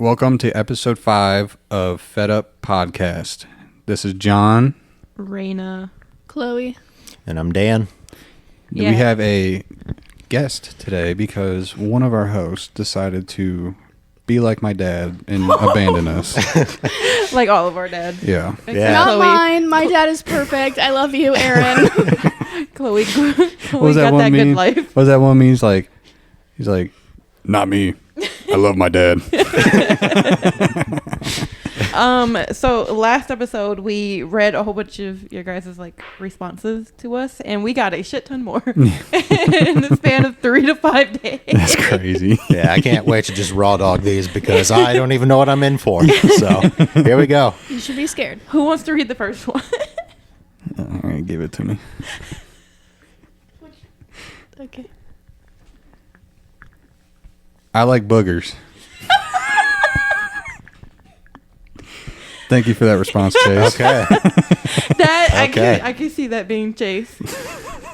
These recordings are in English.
Welcome to episode 5 of Fed Up Podcast. This is John. Raina. Chloe. And I'm Dan. We have a guest today because one of our hosts decided to be like my dad and abandon us. Like all of our dads. Yeah. Yeah. Not Chloe. mine. My dad is perfect. I love you, Aaron. Chloe What was got that good life. What was that one mean? He's like, not me. I love my dad. So last episode we read a whole bunch of your guys' like responses to us, and we got a shit ton more in the span of 3 to 5 days. That's crazy. Yeah, I can't wait to just raw dog these because I don't even know what I'm in for. So here we go. You should be scared. Who wants to read the first one? All right, give it to me. Okay. I like boogers. Thank you for that response, Chase. Okay. Okay. I can see that being Chase,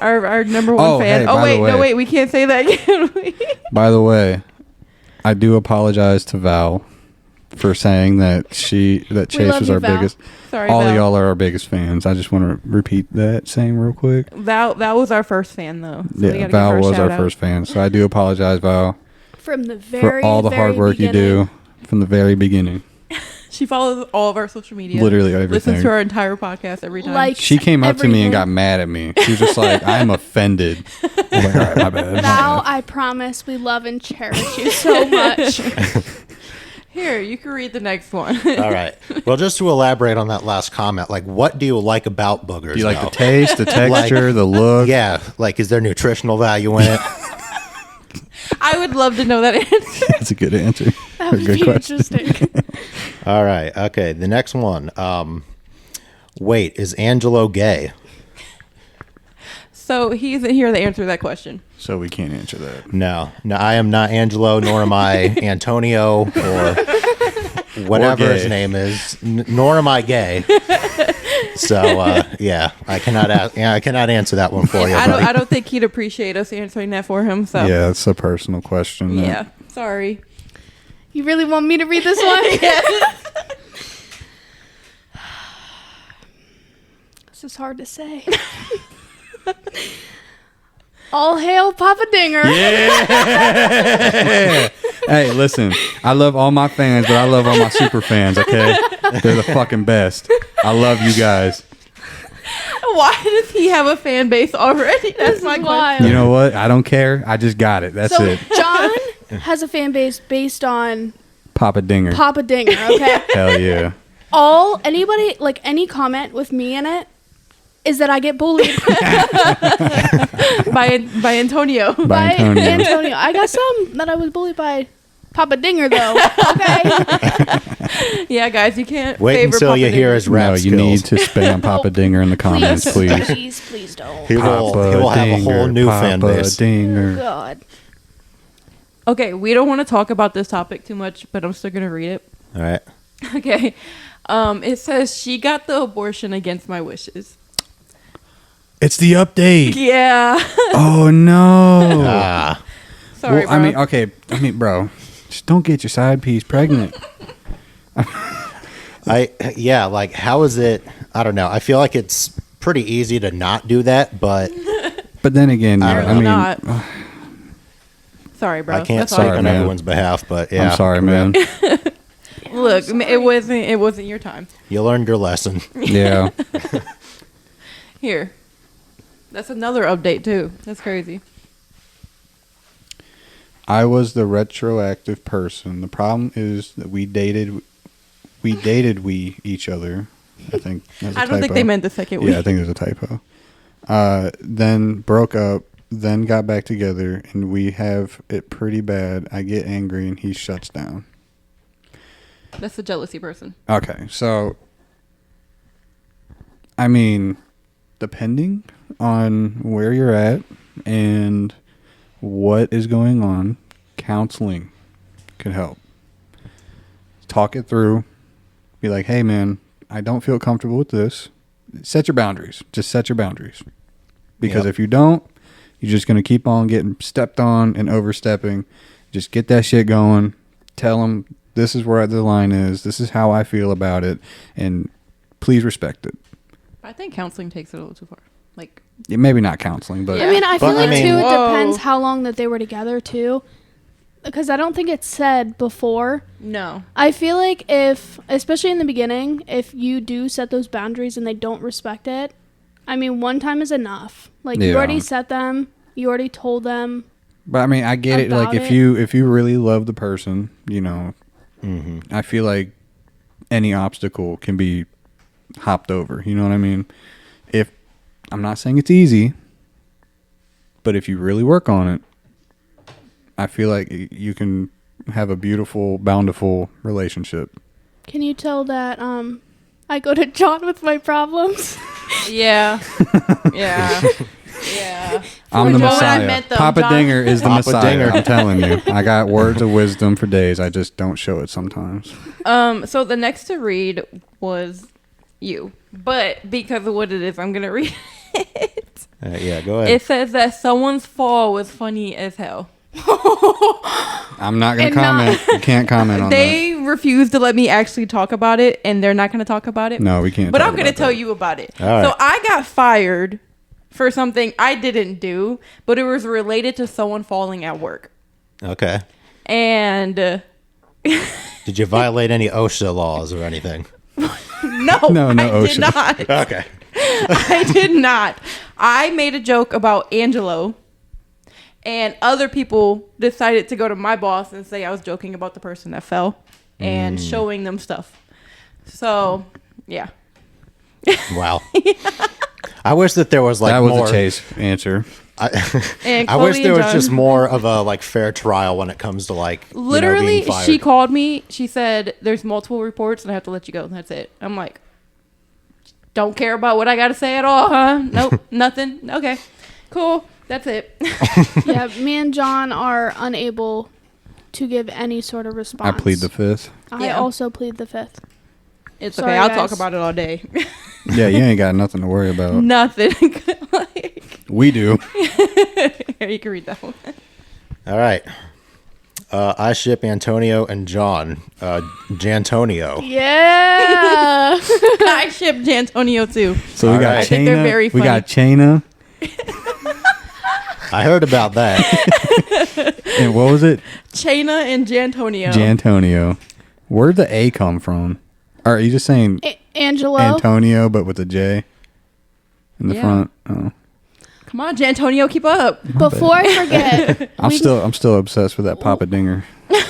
our number one Oh, fan. hey, Oh by the wait, way. we can't say that again. By the way, I do apologize to Val for saying that Chase love was you, our Val. biggest. Sorry, All Val. of y'all are our biggest fans. I just want to repeat that saying real quick. Val was our first fan though. So we Yeah, gotta give Val her a was our shout out. first fan, so I do apologize, Val, From the for very all the hard work you do from the very beginning. She follows all of our social media. Literally everything. Listens to our entire podcast every time. Like She came up to me and everything. got mad at me. She was just like, "I'm offended." I'm like, all right, my bad. Val, I promise we love and cherish you so much. Here, you can read the next one. All right. Well, just to elaborate on that last comment, like, what do you like about boogers? Do you like though? the taste, the texture, the look? Yeah. Like, is there nutritional value in it? I would love to know that answer. That's a good answer. That would Good be question. interesting. All right. Okay. The next one. Wait, is Angelo gay? So he isn't here to answer that question. So we can't answer that. No, I am not Angelo, nor am I Antonio or whatever Or his gay. name is, nor am I gay. So yeah, I cannot answer that one for you, I buddy. don't think he'd appreciate us answering that for him. So Yeah, it's a personal question. yeah. Sorry. You really want me to read this one? This is hard to say. All hail Papa Dinger. Hey, listen, I love all my fans, but I love all my super fans, okay? They're the fucking best. I love you guys. Why does he have a fan base already? That's my question. Wild. You know what? I don't care. I just got it. That's So it. John has a fan base based on Papa Dinger. Papa Dinger, okay? Hell yeah. Anybody, like any comment with me in it, is that I get bullied By Antonio. By Antonio. Antonio. I got some that I was bullied by Papa Dinger, though. Okay. Yeah, guys, you can't Wait favor until Papa you hear Dinger. his rap No, you skills. need to spam Papa Dinger in the comments, please. Please don't. He will have a whole new fan Papa base. Dinger. God. Okay, we don't want to talk about this topic too much, but I'm still gonna read it. All right. Okay. It says she got the abortion against my wishes. It's the update. Yeah. Oh, no. Ah, Sorry, Well, bro. bro, just don't get your side piece pregnant. like how is it? I don't know. I feel like it's pretty easy to not do that, but But then again, I don't I mean, not. Sorry, bro. I can't That's all. speak Sorry, on man. everyone's behalf. But yeah, I'm sorry, man. Look, it wasn't your time. You learned your lesson. Yeah. Here. That's another update too. That's crazy. I was the retroactive person. The problem is that we dated each other. I think. That's a I don't think typo. they meant the second week. Yeah, I think there's a typo. Then broke up, then got back together, and we have it pretty bad. I get angry, and he shuts down. That's the jealousy person. Okay, so I mean, depending on where you're at and what is going on, counseling could help. Talk it through. Be like, hey, man, I don't feel comfortable with this. Set your boundaries. Just set your boundaries. Because Yep. if you don't, you're just going to keep on getting stepped on and overstepping. Just get that shit going. Tell them This is where the line is. This is how I feel about it, and please respect it. I think counseling takes it a little too far. Like, Yeah, maybe not counseling, but Yeah. I mean, I feel But, I like mean- too. It Whoa. depends how long that they were together too, because I don't think it's said before. no. I feel like if, especially in the beginning, if you do set those boundaries and they don't respect it, I mean, one time is enough. Like you Yeah. already set them, you already told them. But I mean, I get it. Like About if it. you really love the person, you know, I feel like any obstacle can be hopped over. You know what I mean? If I'm not saying it's easy, but if you really work on it, I feel like you can have a beautiful, bountiful relationship. Can you tell that I go to John with my problems? Yeah. Yeah. Yeah. I'm the Joe, when I Messiah. met them, Papa John- Dinger is the Papa Messiah. Dinger. I'm telling you. I got words of wisdom for days. I just don't show it sometimes. So the next to read was you. But because of what it is, I'm going to read it. Yeah, go ahead. It says that someone's fall was funny as hell. I'm not going And to comment. You can't comment on They refuse to let me actually talk about it, and they're not going to talk about it. that. No, we can't. But talk I'm going to about tell that. you about it. All right. So I got fired for something I didn't do, but it was related to someone falling at work. Okay. And Did you violate any OSHA laws or anything? no, No, I did OSHA. not. Okay. I did not. I made a joke about Angelo, and other people decided to go to my boss and say I was joking about the person that fell and showing them stuff. So, yeah. Wow. I wish that there was like That was more. a chase answer. And I wish Chloe there and was John- just more of a like fair trial when it comes to like you know, Literally, being fired. she called me. She said, "There's multiple reports, and I have to let you go." That's it. I'm like, "Don't care about what I got to say at all, huh? Nope, nothing. Okay, cool. That's it." Yeah, me and John are unable to give any sort of I response. plead the fifth. I Yeah. also plead the fifth. It's Sorry, okay. I'll guys. talk about it all day. Yeah, you ain't got nothing to worry about. Nothing. Like, We do. here, you can read that one. All right. I ship Antonio and John. Jantonio. Yeah. I shipped Antonio too. So we All got right. I think they're Chaina. very We got Chaina. I heard about that. And what was it? Chaina and Jantonio. Jantonio. Where'd the A come from? Or are you just saying Angelo. Antonio, but with a J in the Yeah. front? Oh. Come on, Jantonio, keep up. Before I forget, I'm still obsessed with that Papa Dinger.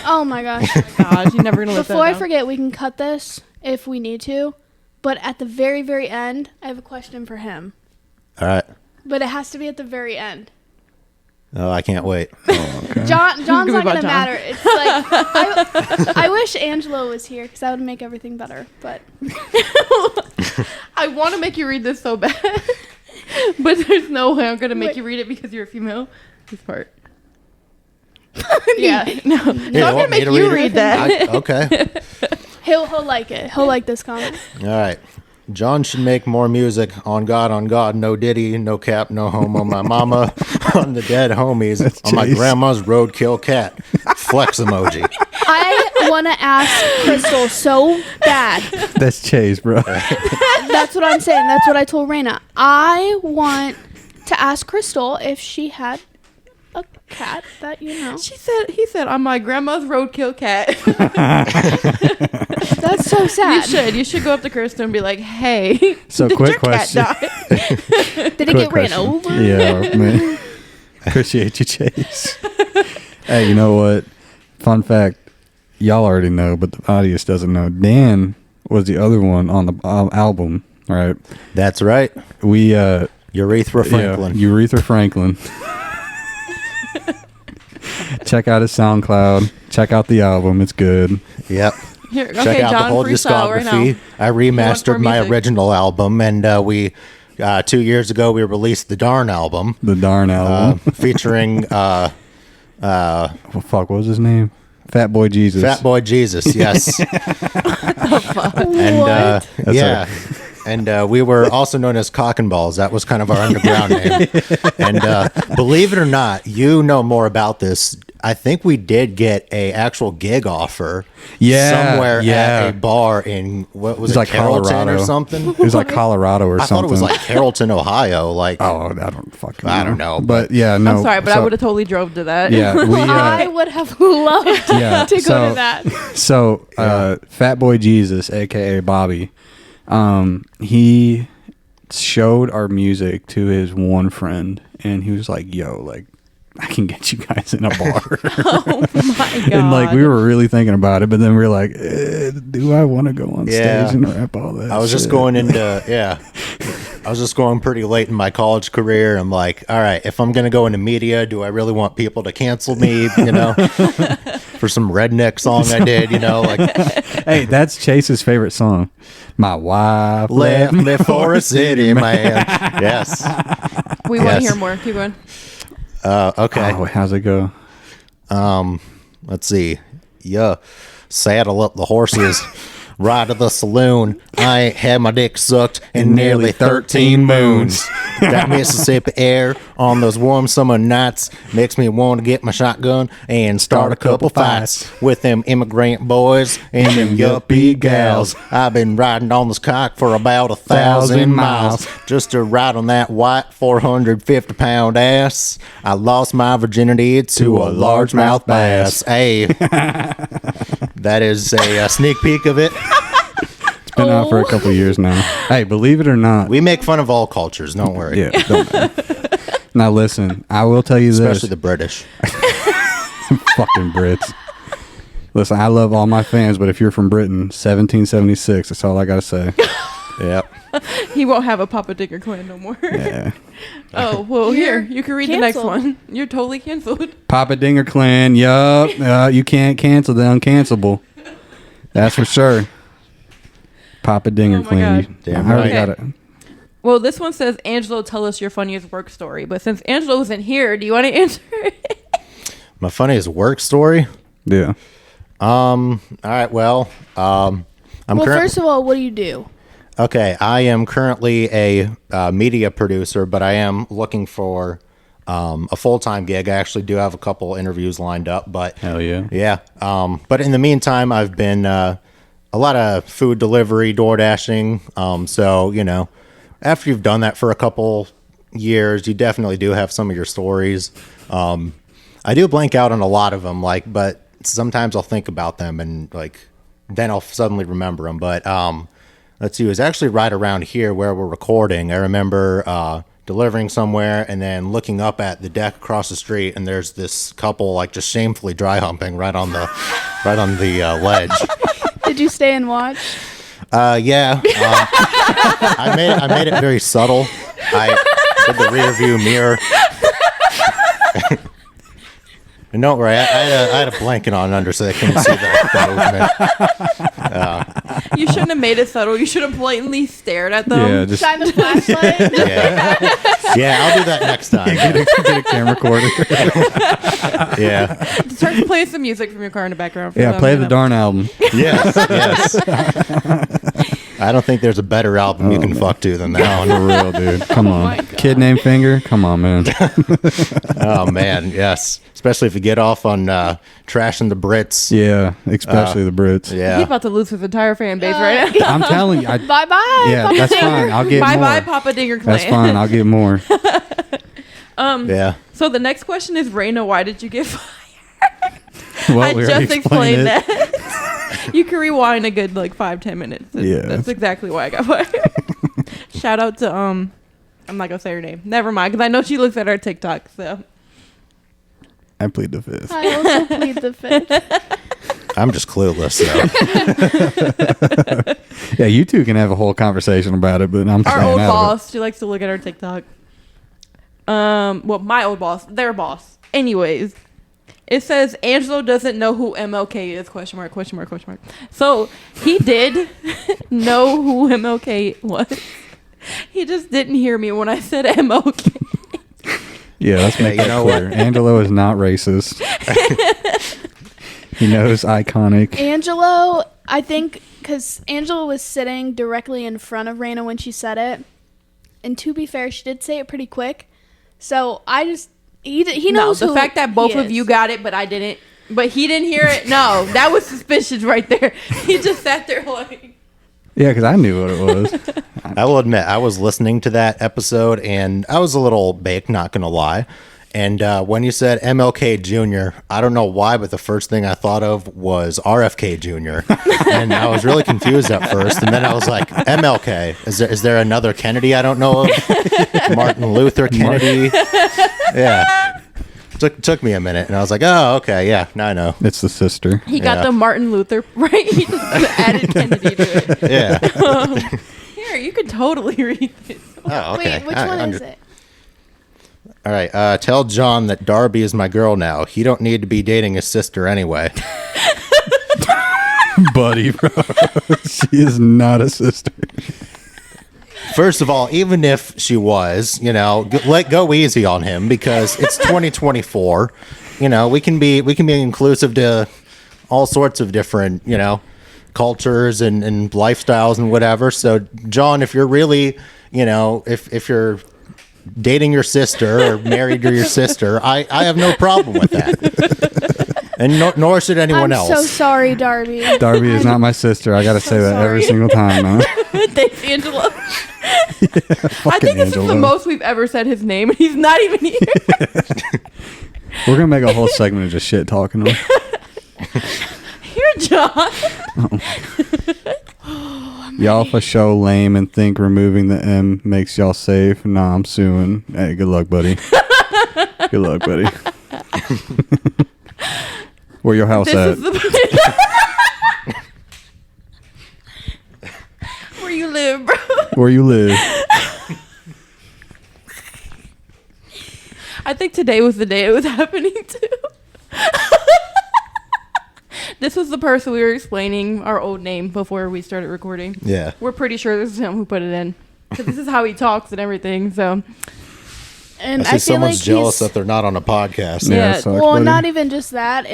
oh my gosh. Gosh, you're never gonna let Before I that down. forget, we can cut this if we need to. But at the very, very end, I have a question for him. All right. But it has to be at the very end. Oh, I can't wait. John's Gonna be not about gonna John. matter. It's like I wish Angelo was here because that would make everything better. But I want to make you read this so bad, but there's no way I'm gonna make Wait. you read it because you're a female. This part. Yeah, no. So I'm you gonna want me make to you read read it? that. Okay. he'll like it. He'll like this comment. All right. John should make more music on God, no Diddy, no cap, no homo, my mama, on the dead homies, on my Jeez. grandma's roadkill cat. Flex emoji. I want to ask Crystal so bad. That's Chase, bro. That's what I'm saying. That's what I told Raina. I want to ask Crystal if she had a cat that you know. He said, on my grandma's roadkill cat. That's so sad. You should go up to Krista and be like, hey, So did quick your question. cat die? Did it get ran over? Yeah, man. Appreciate you, Chase. Hey, you know what? Fun fact. Y'all already know, but the audience doesn't know. Dan was the other one on the album, right? That's right. We, Urethra Franklin. Yeah, Urethra Franklin. Check out his SoundCloud. Check out the album. It's good. Yep. Here, Check okay, out John, the whole freestyle right discography. now. I remastered more my music. original album, and we 2 years ago we released the Darn album, The darn album. featuring Well, fuck, what was his name? Fat Boy Jesus. Fat Boy Jesus. Yes, and What? yeah. And we were also known as Cock and Balls. That was kind of our underground name. And believe it or not, you know more about this. I think we did get a actual gig offer. Yeah, somewhere yeah. at a bar in what was It's it, like Carrollton Colorado or something? It was like Colorado or I something. thought it was like Carrollton, Ohio. Like, oh, I don't fucking. I don't know, but yeah, no. I'm sorry, but I so- would have totally drove to that. Yeah, we. I would have loved Yeah, to go so- to that. So, Fat Boy Jesus, aka Bobby, he showed our music to his one friend, and he was like, "Yo, like, I can get you guys in a bar." Oh my god. And like, we were really thinking about it, but then we were like, "Do I want to go on Yeah. stage and rap all that?" I was just shit? going into I was just going pretty late in my college career. I'm like, all right, if I'm gonna go into media, do I really want people to cancel me? You know, for some redneck song I did. You know, like Hey, that's Chase's favorite song. My wife left me for a city man. Yes. we want to Yes. hear more. Keep going. Okay. Oh, how's it go? Let's see. Yeah. Saddle up the horses. Ride to the saloon. I ain't had my dick sucked in nearly 13 moons. That Mississippi air on those warm summer nights makes me want to get my shotgun and start a couple fights with them immigrant boys and them yuppie gals. I've been riding on this cock for about 1,000 miles just to ride on that white 450-pound ass. I lost my virginity to a largemouth bass. Hey, that is a sneak peek of it. Been out for a couple years now. Hey, believe it or not, We make fun of all cultures, don't worry. yeah. Don't now listen, I will tell you Especially this, the British. fucking Brits. Listen, I love all my fans, but if you're from Britain, 1776. That's all I gotta say. Yep. He won't have a Papa Digger clan no more. Yeah. Oh, well, here. You can read the next canceled. one. You're totally canceled. Papa Dinger Clan. Yup. You can't cancel the uncancelable. That's for sure. Papa Dinger Oh my Clan. God. Damn I already right. got it. Well, this one says, Angelo, tell us your funniest work story. But since Angelo isn't here, do you want to answer it? My funniest work story. Yeah. All right. Well, I'm Well, current- first of all, what do you do? Okay, I am currently a media producer, but I am looking for a full-time gig. I actually do have a couple interviews lined up, but Hell yeah. yeah. But in the meantime, I've been a lot of food delivery, door dashing. So you know, after you've done that for a couple years, you definitely do have some of your stories. I do blank out on a lot of them, but sometimes I'll think about them and then I'll suddenly remember them. But let's see, it was actually right around here where we're recording. I remember delivering somewhere and then looking up at the deck across the street, and there's this couple just shamefully dry humping right on the ledge. Did you stay and watch? Yeah, I made it very subtle. I did the rear view mirror. And don't worry, I had a blanket on under so they couldn't see the movement. You shouldn't have made it subtle. You should have blatantly stared at them. Yeah, just Shine the flashlight. Yeah, I'll do that next time. get a camera recorder. Yeah, Start playing some music from your car in the background. For Yeah, them, play you the know. darn album. yes. I don't think there's a better album you can fuck to than that one. For real, dude. Come on. my God. Kid named Finger? Come on, man. Oh man, yes. Especially if you get off on trashing the Brits. Yeah, especially the Brits. He's Yeah. about to lose his entire fan base right now. I'm telling you. Bye bye. Yeah, that's fine. I'll get Bye more. bye, Papa Dinger clan. That's fine. I'll get more. Yeah. So the next question is, Raina, why did you get fired? Well, I we already just explained it. that. You can rewind a good 5-10 minutes. Yeah. That's exactly why I got fired. Shout out to I'm not gonna say her name. Never mind, because I know she looks at our TikTok. So I plead the fifth. I also plead the fifth. I'm just clueless. So. Yeah, you two can have a whole conversation about it, but I'm our staying old out of boss, she likes to look at our TikTok. Well, my old boss, their boss. Anyways, it says Angelo doesn't know who MLK is? Question mark, question mark, question mark. So he did know who MLK was. He just didn't hear me when I said MLK. it. Yeah, let's make you that know clear. Angelo is not racist. He knows iconic. Angelo, I think, because Angela was sitting directly in front of Raina when she said it. And to be fair, she did say it pretty quick. So He No, knows the who fact that both he of you is. got it, but I didn't. But he didn't hear it. No, that was suspicious right there. He just sat there like. Yeah, because I knew what it was. I will admit, I was listening to that episode and I was a little baked, not going to lie. And when you said MLK Jr., I don't know why, but the first thing I thought of was RFK Jr. And I was really confused at first. And then I was like, MLK, is there another Kennedy I don't know of? Martin Luther Kennedy? Yeah. Took me a minute. And I was like, oh, okay, yeah, now I know. It's the sister. He got Yeah. the Martin Luther, right? He just added Kennedy to it. Yeah. Here, you can totally read this. Oh, okay. Wait, which I one is it? All right. Tell John that Darby is my girl now. He don't need to be dating his sister anyway. Buddy, bro. She is not a sister. First of all, even if she was, go easy on him because it's 2024. We can be inclusive to all sorts of different, cultures and lifestyles and whatever. So, John, if you're really, if you're dating your sister or married to your sister, I have no problem with that. And nor should anyone I'm else. so sorry, Darby. Darby is not my sister. I got to say that every sorry. single time, man. Thanks, Angelo. I Fucking think this is Angelo. the most we've ever said his name, and he's not even here. We're going to make a whole segment of just shit talking to him. Here, John. Y'all for show lame and think removing the M makes y'all safe. Nah, I'm suing. Hey, good luck, buddy. Good luck, buddy. Where your house This at? is the where you live, bro. Where you live? I think today was the day it was happening to. This was the person we were explaining our old name before we started recording. Yeah. We're pretty sure this is him who put it in. Because this is how he talks and everything, so. And I I, see feel someone's like jealous he's, that they're not on a podcast. Yeah, Yeah, it sucks, well, buddy. not even just that.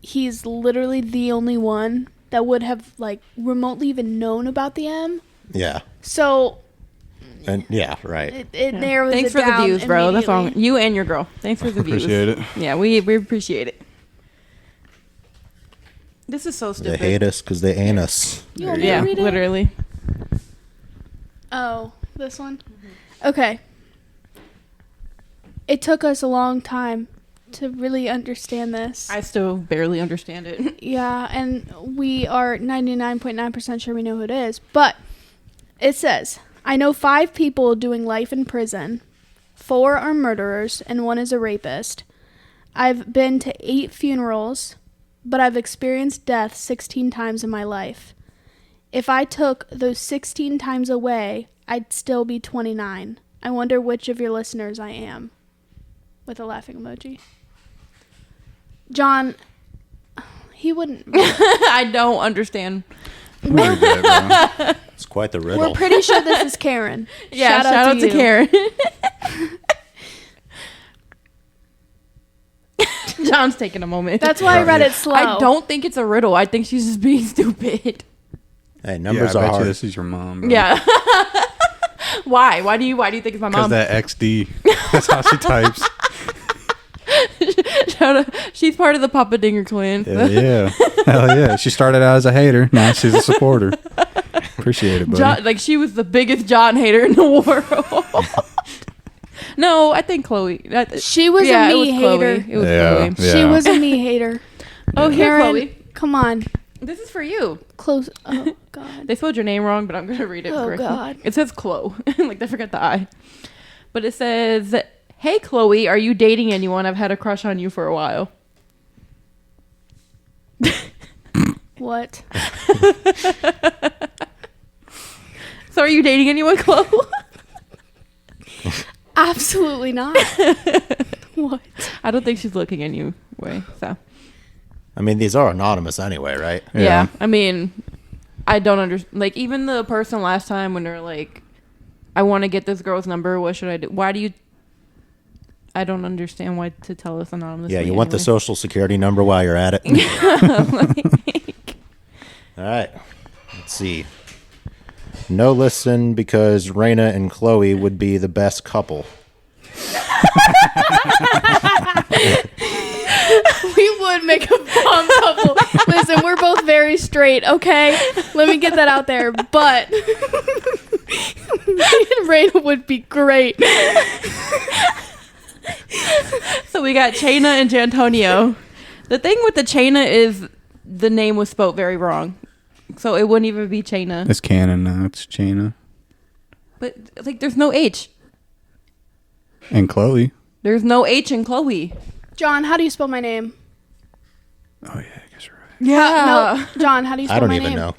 He's literally the only one that would have remotely even known about the M. Yeah. So And yeah, right. it narrows Thanks it for the down views, bro. That's all. immediately. You and your girl. Thanks for the views. Appreciate it. Yeah, we appreciate it. This is so They stupid. hate us because they ain't us. You want me Yeah, to read it? literally. Oh, this one? Okay. It took us a long time to really understand this. I still barely understand it. Yeah, and we are 99.9% sure we know who it is. But it says, I know 5 people doing life in prison. 4 are murderers, and 1 is a rapist. I've been to 8 funerals, but I've experienced death 16 times in my life. If I took those 16 times away, I'd still be 29. I wonder which of your listeners I am. With a laughing emoji. John, he wouldn't. I don't understand. Really good, bro. It's quite the We're riddle. pretty sure this is Karen. Yeah, shout out to you. Karen. John's taking a moment. That's why I read it slow. I don't think it's a riddle. I think she's just being stupid. Hey, Yeah, numbers I are bet you hard. this is your mom. Bro. Yeah. Why? Why do you think it's my Because mom? that XD. That's how she types. Shout out- She's part of the Papa Dinger clan. Hell yeah. Hell yeah. She started out as a hater. Now she's a supporter. Appreciate it, buddy. John, she was the biggest John hater in the world. No, I think Chloe. She was yeah, a it was me Chloe. hater. It was Yeah. Chloe. She was a me hater. Oh, here, Karen, Chloe. come on. This is for you. Close. Oh, God. They spelled your name wrong, but I'm gonna read it. Oh, correctly. God. It says Chloe. Like they forgot the I. But it says, "Hey Chloe, are you dating anyone? I've had a crush on you for a while." What? So are you dating anyone, Chloe? Absolutely not. What? I don't think she's looking anyway. So I mean, these are anonymous anyway, right? yeah. I mean, I don't understand. Like even the person last time when they're like, "I want to get this girl's number. What should I do?" Why do you? I don't understand why to tell us anonymously. Yeah, you want the anyway. social security number while you're at it. All right. Let's see. No listen because Raina and Chloe would be the best couple. We would make a bomb couple. Listen, we're both very straight, okay? Let me get that out there. But me and Raina would be great. So we got Chaina and Jantonio. The thing with the Chaina is the name was spelled very wrong. So it wouldn't even be Chaina. It's canon now. It's Chaina. But like there's no H. And Chloe. There's no H in Chloe. John, how do you spell my name? Oh, yeah, I guess you're right. Yeah. No, John, how do you spell I don't my even name? know.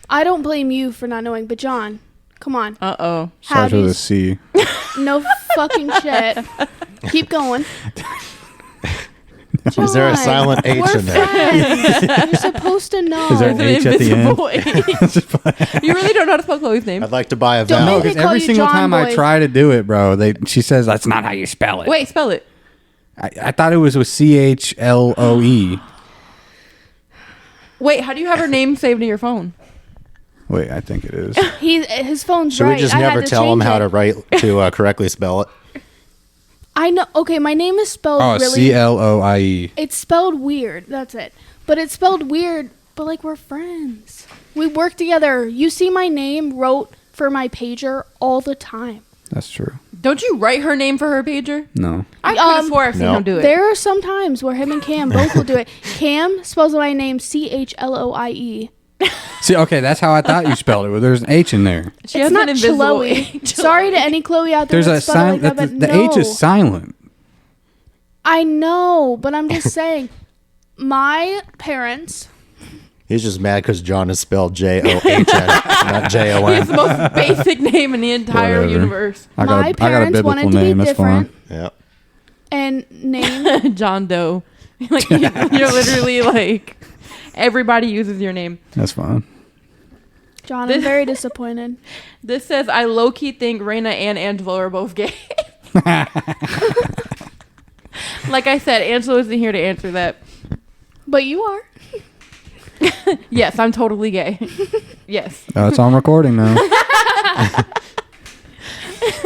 I don't blame you for not knowing, but John, come on. Uh-oh. How Starts do with you a C. No fucking shit. Keep going. Is there a John, silent H we're in there? friends. You're supposed to know. Is there an It's an H at the end? invisible H. You really don't know how to spell Chloe's name. I'd like to buy a Don't No, vowel. They because call every you single John time I Boy. try to do it, bro, she says that's not how you spell it. Wait, spell it. I thought it was with CHLOE. Wait, how do you have her name saved in your phone? Wait, I think it is. His phone's Should right. we just I had never to tell him change how it. to write to correctly spell it? I know. Okay, my name is spelled Oh, really. CLOIE. It's spelled weird. That's it. But it's spelled weird. But like we're friends. We work together. You see my name wrote for my pager all the time. That's true. Don't you write her name for her pager? No. I could have swore I've seen No. him do it. There are some times where him and Cam both will do it. Cam spells my name CHLOIE. See, okay, that's how I thought you spelled it. Well, there's an H in there. She It's has not an invisible Chloe. H. Sorry to any Chloe out there. There's a that spelled it silent. like that, but the no. H is silent. I know, but I'm just saying. My parents. He's just mad because John is spelled John, not He has the Jon. most basic name in the entire Whatever. universe. I My got a parents biblical wanted to name. be That's fine. different Yeah. and name. John Doe. Like you're literally like everybody uses your name. That's fine. John, I'm very disappointed. This says I low key think Raina and Angelo are both gay. Like I said, Angelo isn't here to answer that. But you are. Yes, I'm totally gay. Yes. Oh, it's on recording now.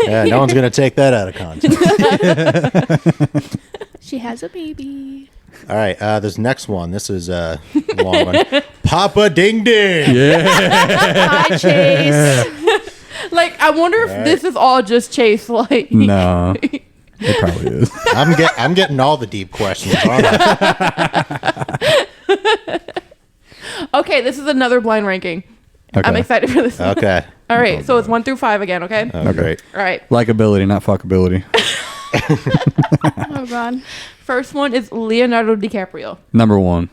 Yeah, no one's going to take that out of context. She has a baby. All right, this next one. This is a long one. Papa Ding Ding. Hi, Chase. Like I wonder if this is all just Chase. Like No, it probably is. I'm getting all the deep questions. Aren't I? Okay, this is another blind ranking. Okay. I'm excited for this. One. Okay. All right, so it's 1 through 5 again. Okay. Oh, great. All right. Likability, not fuckability. Oh, God. First one is Leonardo DiCaprio. Number 1.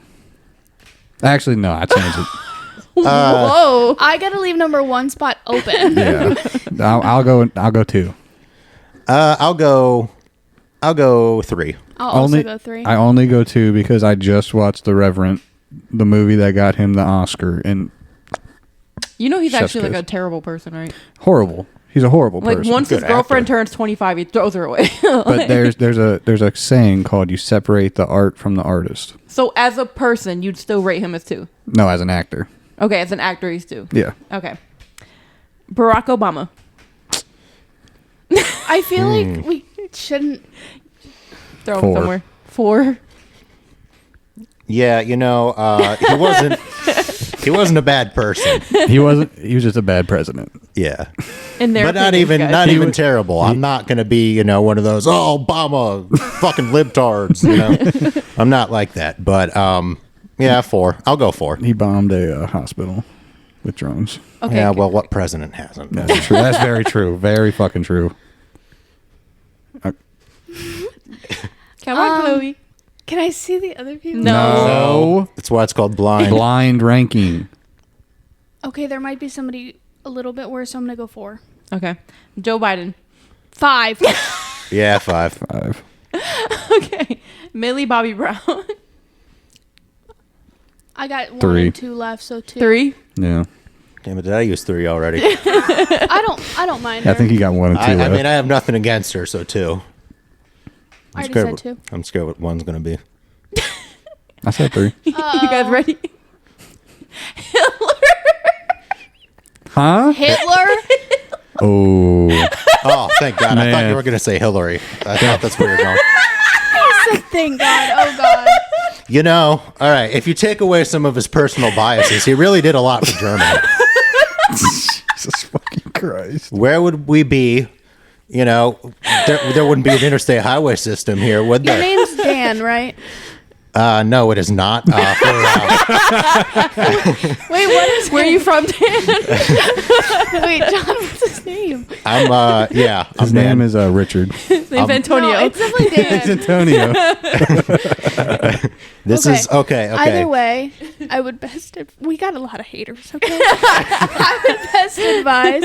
Actually, no, I changed it. Whoa. I got to leave number 1 spot open. Yeah, I'll go 2. I'll go 3. I'll also go 3. I only go 2 because I just watched The Reverend, the movie that got him the Oscar, and You know he's Chef's actually like kiss. a terrible person, right? horrible. He's a horrible Like person. once his Good girlfriend actor. turns 25, he throws her away. But there's a saying called "you separate the art from the artist." So as a person, you'd still rate him as 2. No, as an actor. Okay, as an actor, he's 2. Yeah. Okay. Barack Obama. I feel like we shouldn't. Throw him 4. somewhere. 4. Yeah, he wasn't a bad person. He wasn't. He was just a bad president. Yeah. In their But not opinions, even guys. terrible. I'm not going to be, one of those, Obama, fucking libtards, I'm not like that. But, yeah, 4. I'll go 4. He bombed a hospital with drones. Okay. Yeah, well, what president hasn't? That's true. That's very true. Very fucking true. Come on, Chloe. Can I see the other people? No. That's why it's called blind. Blind ranking. Okay, there might be somebody a little bit worse, so I'm going to go 4. Okay. Joe Biden. 5. Yeah, 5. 5. Okay. Millie Bobby Brown. I got 1 3. and 2 left, so 2. 3. Yeah. Damn it, did I use 3 already? I don't mind her. I think he got 1 and 2. I left. mean, I have nothing against her, so 2. I already scared said what- 2. I'm scared what 1's going to be. I said 3. You guys ready? Huh? Hitler? Oh. Oh, thank God. I thought Man. you were going to say Hillary. I thought that's where you're going. So thank God. Oh God. You know, all right, if you take away some of his personal biases, he really did a lot for Germany. Jesus fucking Christ. Where would we be? You know, there wouldn't be an interstate highway system here, would Your there? name's Dan, right? No, it is not. Wait, what is? Where are you from, Dan? Wait, John. What's his name? I'm His name is Richard. His name's Antonio. No, it's definitely It's Dan. Antonio. This is okay. Either way, I would best. We got a lot of haters. Okay, I would best advise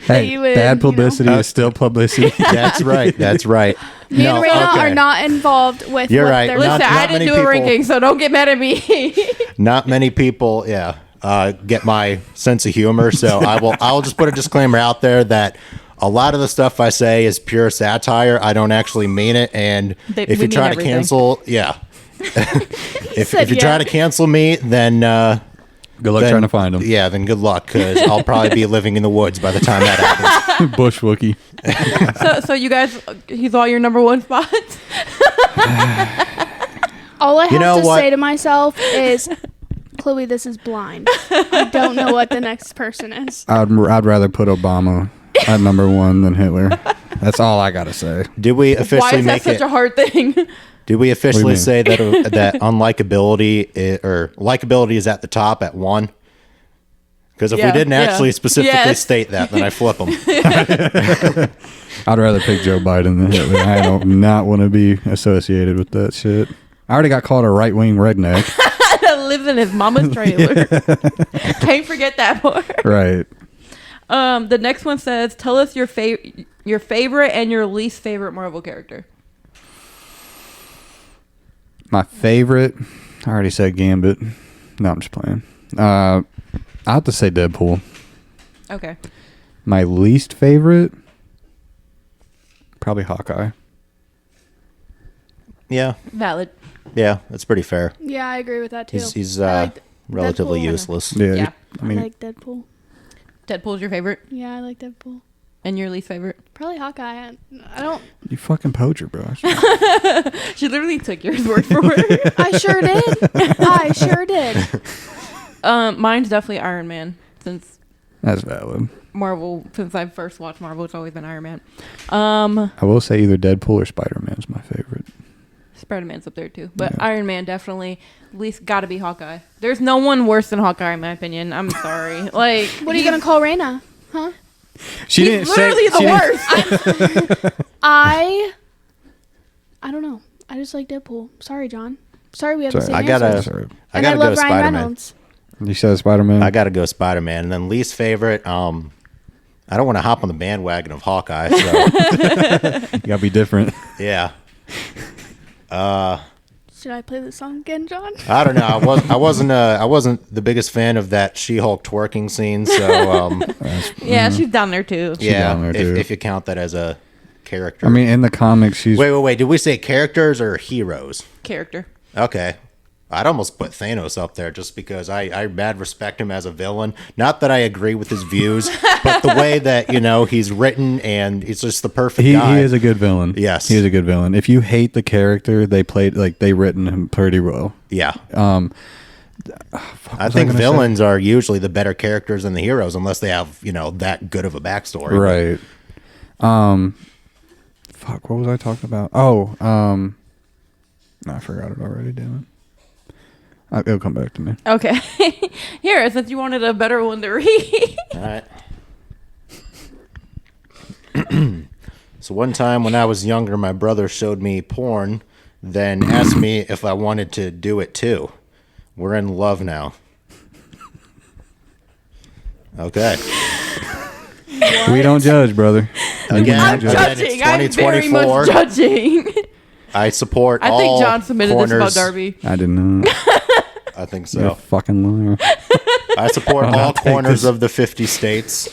that you would. Bad publicity is still publicity. That's right. That's right. Me and Raina okay. are not involved with. You're what right. they're Listen, Not I didn't many do a people- ranking, so don't get mad at me. Not many people, get my sense of humor. So I'll just put a disclaimer out there that a lot of the stuff I say is pure satire. I don't actually mean it. And We if you mean try to everything. cancel, if said you try yeah. to cancel me, then Good luck trying to find him. Yeah, then good luck, because I'll probably be living in the woods by the time that happens. Bush Wookie. So you guys, he's all your number one spots. All I have know to what? say to myself is, Chloe, this is blind. I don't know what the next person is. I'd rather put Obama at number one than Hitler. That's all I gotta say. Did we Why officially is that make such it? a hard thing? Did we officially mean? say that that unlikability or likability is at the top at 1? Because if we Yeah, didn't yeah. actually specifically Yes. state that, then I flip them. I'd rather pick Joe Biden than Hitler. I don't not want to be associated with that shit. I already got called a right wing redneck. That lives in his mama's trailer. Can't forget that part. Right. The next one says, "Tell us your favorite and your least favorite Marvel character." My favorite, I already said Gambit. No, I'm just playing. I have to say Deadpool. Okay. My least favorite, probably Hawkeye. Yeah, Valid. yeah, that's pretty fair. Yeah, I agree with that too. He's I like relatively Deadpool. useless. Yeah. Yeah. I mean, I like Deadpool. Deadpool's your favorite Yeah, I like Deadpool. and your least favorite. Probably Hawkeye. I don't. you fucking poacher, bro. She literally took yours word for word. I sure did. I sure did. Mine's definitely Iron Man. Since That's valid. Marvel, since I first watched Marvel, it's always been Iron Man. I will say either Deadpool or Spider-Man is my favorite. Spider-Man's up there too, but Yeah. Iron Man definitely. At least got to be Hawkeye. There's no one worse than Hawkeye in my opinion. I'm sorry. Like, What are you gonna call Raina? Huh? She he's literally the worst. I don't know. I just like Deadpool. Sorry, John. Sorry, we have the Sorry, same I gotta- answers. Sorry. I And gotta love go Ryan Spider-Man. Reynolds. You said Spider-Man? I gotta go Spider-Man, and then least favorite. I don't want to hop on the bandwagon of Hawkeye. So You gotta be different. yeah, Should I play the song again, John? I don't know. I wasn't the biggest fan of that She-Hulk twerking scene. So Yeah, she's down there too. yeah, down there, too. if you count that as a character. I mean, in the comics, she's wait. Did we say characters or heroes? Character. Okay. I'd almost put Thanos up there just because I mad respect him as a villain. Not that I agree with his views, but the way that, he's written and he's just the perfect he guy. is a good villain. Yes. he is a good villain. If you hate the character, they written him pretty well. Yeah. I I think villains are usually the better characters than the heroes unless they have, that good of a backstory. Right. Fuck. What was I talking about? Oh. No, I forgot it already. Damn it. It'll come back to me. Okay. Here, since you wanted a better one to read. All right. So one time when I was younger, my brother showed me porn, then asked me if I wanted to do it too. We're in love now. Okay. We don't judge, brother. Again, I'm again, judging. I'm it's very 2024. much judging. I support I all think John submitted this about corners. Darby. I didn't know. I think You're a so. fucking liar. I support I'll all take corners this. of the 50 states.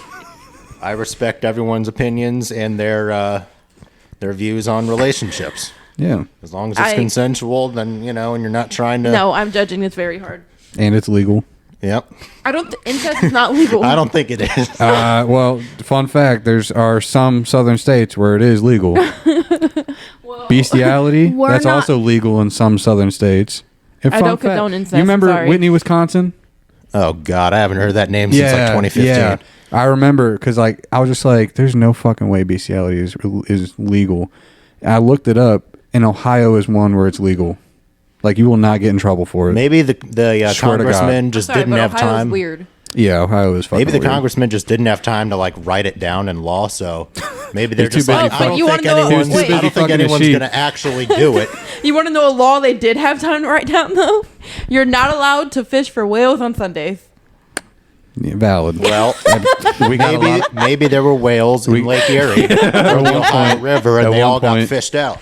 I respect everyone's opinions and their views on relationships. Yeah. As long as it's consensual, then and you're not trying to. No, I'm judging this very hard. And it's legal. Yep. I don't. Incest is not legal. I don't think it is. Well, fun fact: are some southern states where it is legal. Bestiality, We're that's not- also legal in some southern states. And I fun don't condone incest, You remember sorry. Whitney, Wisconsin? Oh God, I haven't heard that name since like 2015. Yeah, I remember because I was just like, "There's no fucking way bestiality is legal." And I looked it up, and Ohio is one where it's legal. Like you will not get in trouble for it. Maybe the Swear to God. congressman just Sorry, didn't but have Ohio's time. Weird. Yeah, Ohio is fucking Maybe the weird. congressman just didn't have time to like write it down in law. So maybe they're He's too just busy like, fucking- I don't You think wanna know- anyone's, wait. I don't think fucking a anyone's sheep. gonna actually do it. You want to know a law they did have time to write down though? You're not allowed to fish for whales on Sundays. Yeah, valid. Well, We got a maybe lot. maybe there were whales in Lake Erie or the Ohio River, and at they one all got point- fished out.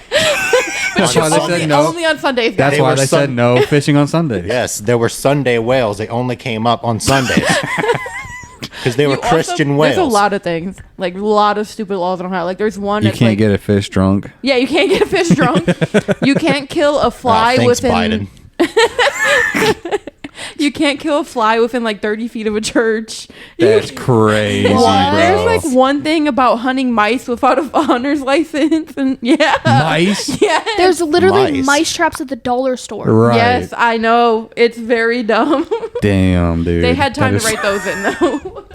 That's why they Only, said no. only on Sundays, That's guys. They why were they said no fishing on Sundays. Yes, there were Sunday whales. They only came up on Sundays because they were You also- Christian whales. There's a lot of things, like a lot of stupid laws in Ohio. Like there's one. You that's can't like, get a fish drunk. Yeah, you can't get a fish drunk. You can't kill a fly Thanks, within. Biden. You can't kill a fly within like 30 feet of a church. That's crazy, What? bro. There's like one thing about hunting mice without a hunter's license, and yeah, Mice? Yeah. There's literally Mice. mice traps at the dollar store. Right. Yes, I know. It's very dumb. Damn, dude. They had time That to is- write those in though.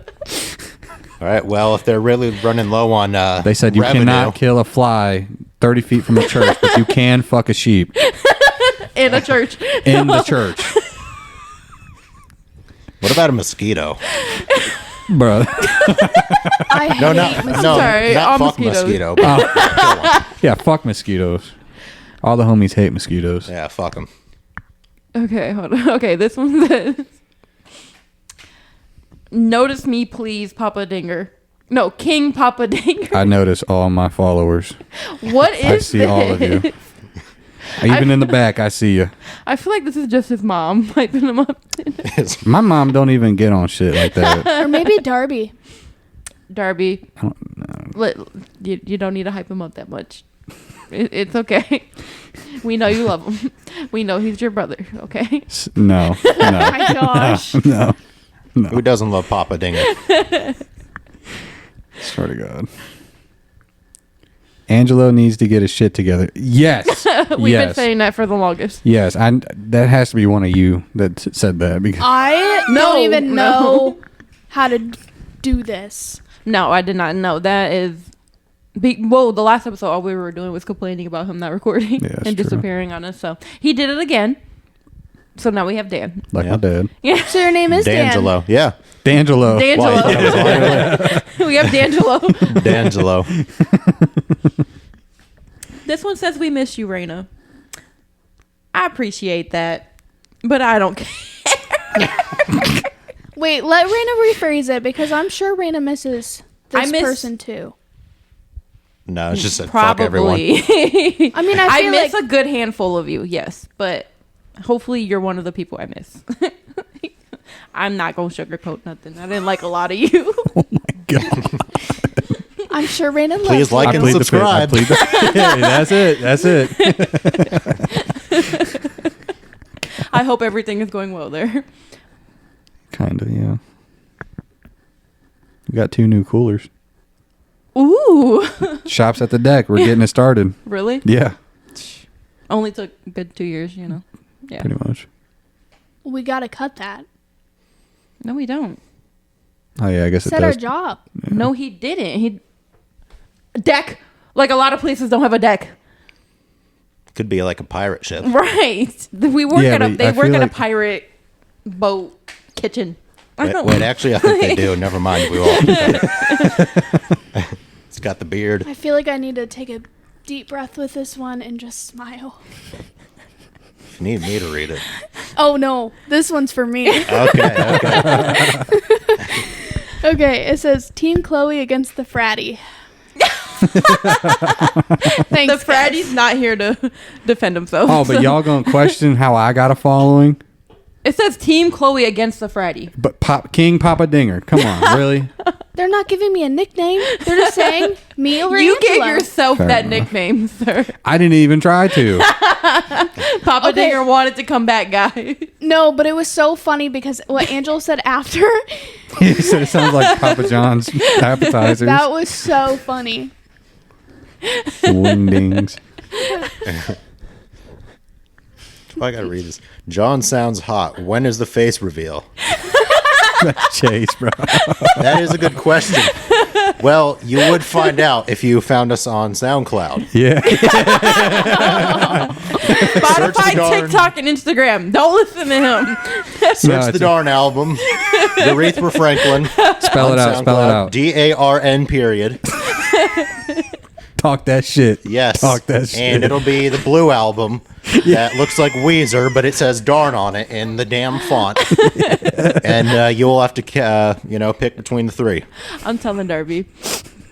All right. Well, if they're really running low on They said you revenue, cannot kill a fly 30 feet from a church, but you can fuck a sheep In a church. in the church. What about a mosquito? Bro. I No, hate not mosquitoes. no, sorry, not all fuck mosquitoes. mosquito. But kill one. Yeah, fuck mosquitoes. All the homies hate mosquitoes. Yeah, fuck them. Okay, hold on. Okay, this one says, "Notice me, please, Papa Dinger." No, King Papa Dinger. I notice all my followers. What is I see all of you. this? Even in the back, I see you. I feel like this is just his mom hyping him up. My mom don't even get on shit like that. Or maybe Darby. Darby, I don't know. you don't need to hype him up that much. It's okay. We know you love him. We know he's your brother. Okay. No. Oh No. my gosh. No. Who doesn't love Papa Dinger? Swear to God. Angelo needs to get his shit together. Yes. We've yes. been saying that for the longest. Yes. That has to be one of you that said that because I No, don't even no. know how to do this. No, I did not know. That is. Whoa, the last episode, all we were doing was complaining about him not recording Yeah, that's and true. disappearing on us. So he did it again. So now we have Dan. like Yeah. my dad. Yeah. So your name is D'Angelo. Yeah. D'Angelo. D'Angelo. Why, that was on your list? We have D'Angelo. D'Angelo. This one says, "We miss you, Raina." I appreciate that, but I don't care. Wait, let Raina rephrase it because I'm sure Raina misses I this miss- person too. No, it's just said fuck everyone. Probably. I mean, I I feel miss like a good handful of you, yes, but hopefully you're one of the people I miss. I'm not gonna sugarcoat nothing. I didn't like a lot of you. God. I'm sure Raina loves Please you. like I and plead the fifth. I subscribe. plead the- Yeah, that's it. That's it. I hope everything is going well there. Kind of, yeah. We got 2 new coolers. Ooh, Shops at the deck. We're getting it started. really? Yeah, Only took a good 2 years, you know. Yeah. pretty much. We gotta cut that. No, we don't. Oh yeah, I guess it Said our does. job. No, he didn't. He deck. Like a lot of places don't have a deck. Could be like a pirate ship. Right. We work Yeah, at a but they I work feel at like- a pirate boat kitchen. I Wait, know. wait, actually, I think they do. Never mind. We all. It's got the beard. I feel like I need to take a deep breath with this one and just smile. If you need me to read it. Oh no, this one's for me. Okay. Okay, it says Team Chloe against the fratty. Thanks. The fratty's not here to defend himself. Oh, but so- y'all gonna question how I got a following? It says Team Chloe against the fratty. But King Papa Dinger. Come on, really? they're not giving me a nickname. They're just saying me over You gave Angela. yourself Fair that enough. nickname, sir. I didn't even try to. Papa Okay. Dinger wanted to come back, guys. No, but it was so funny because what Angela said after, He said it sounds like Papa John's appetizers. that was so funny. Wingdings. I gotta read this. John sounds hot. When is the face reveal? That's Chase, bro. That is a good question. Well, you would find out if you found us on SoundCloud. Yeah. Spotify, darn- TikTok, and Instagram. Don't listen to him. Search No, the it's darn album. Urethra Franklin. Spell it out. Spell it out. DARN period. Talk that shit. Yes. Talk that shit. And it'll be the blue album that looks like Weezer, but it says darn on it in the damn font. And you will have to, pick between the three. I'm telling Darby.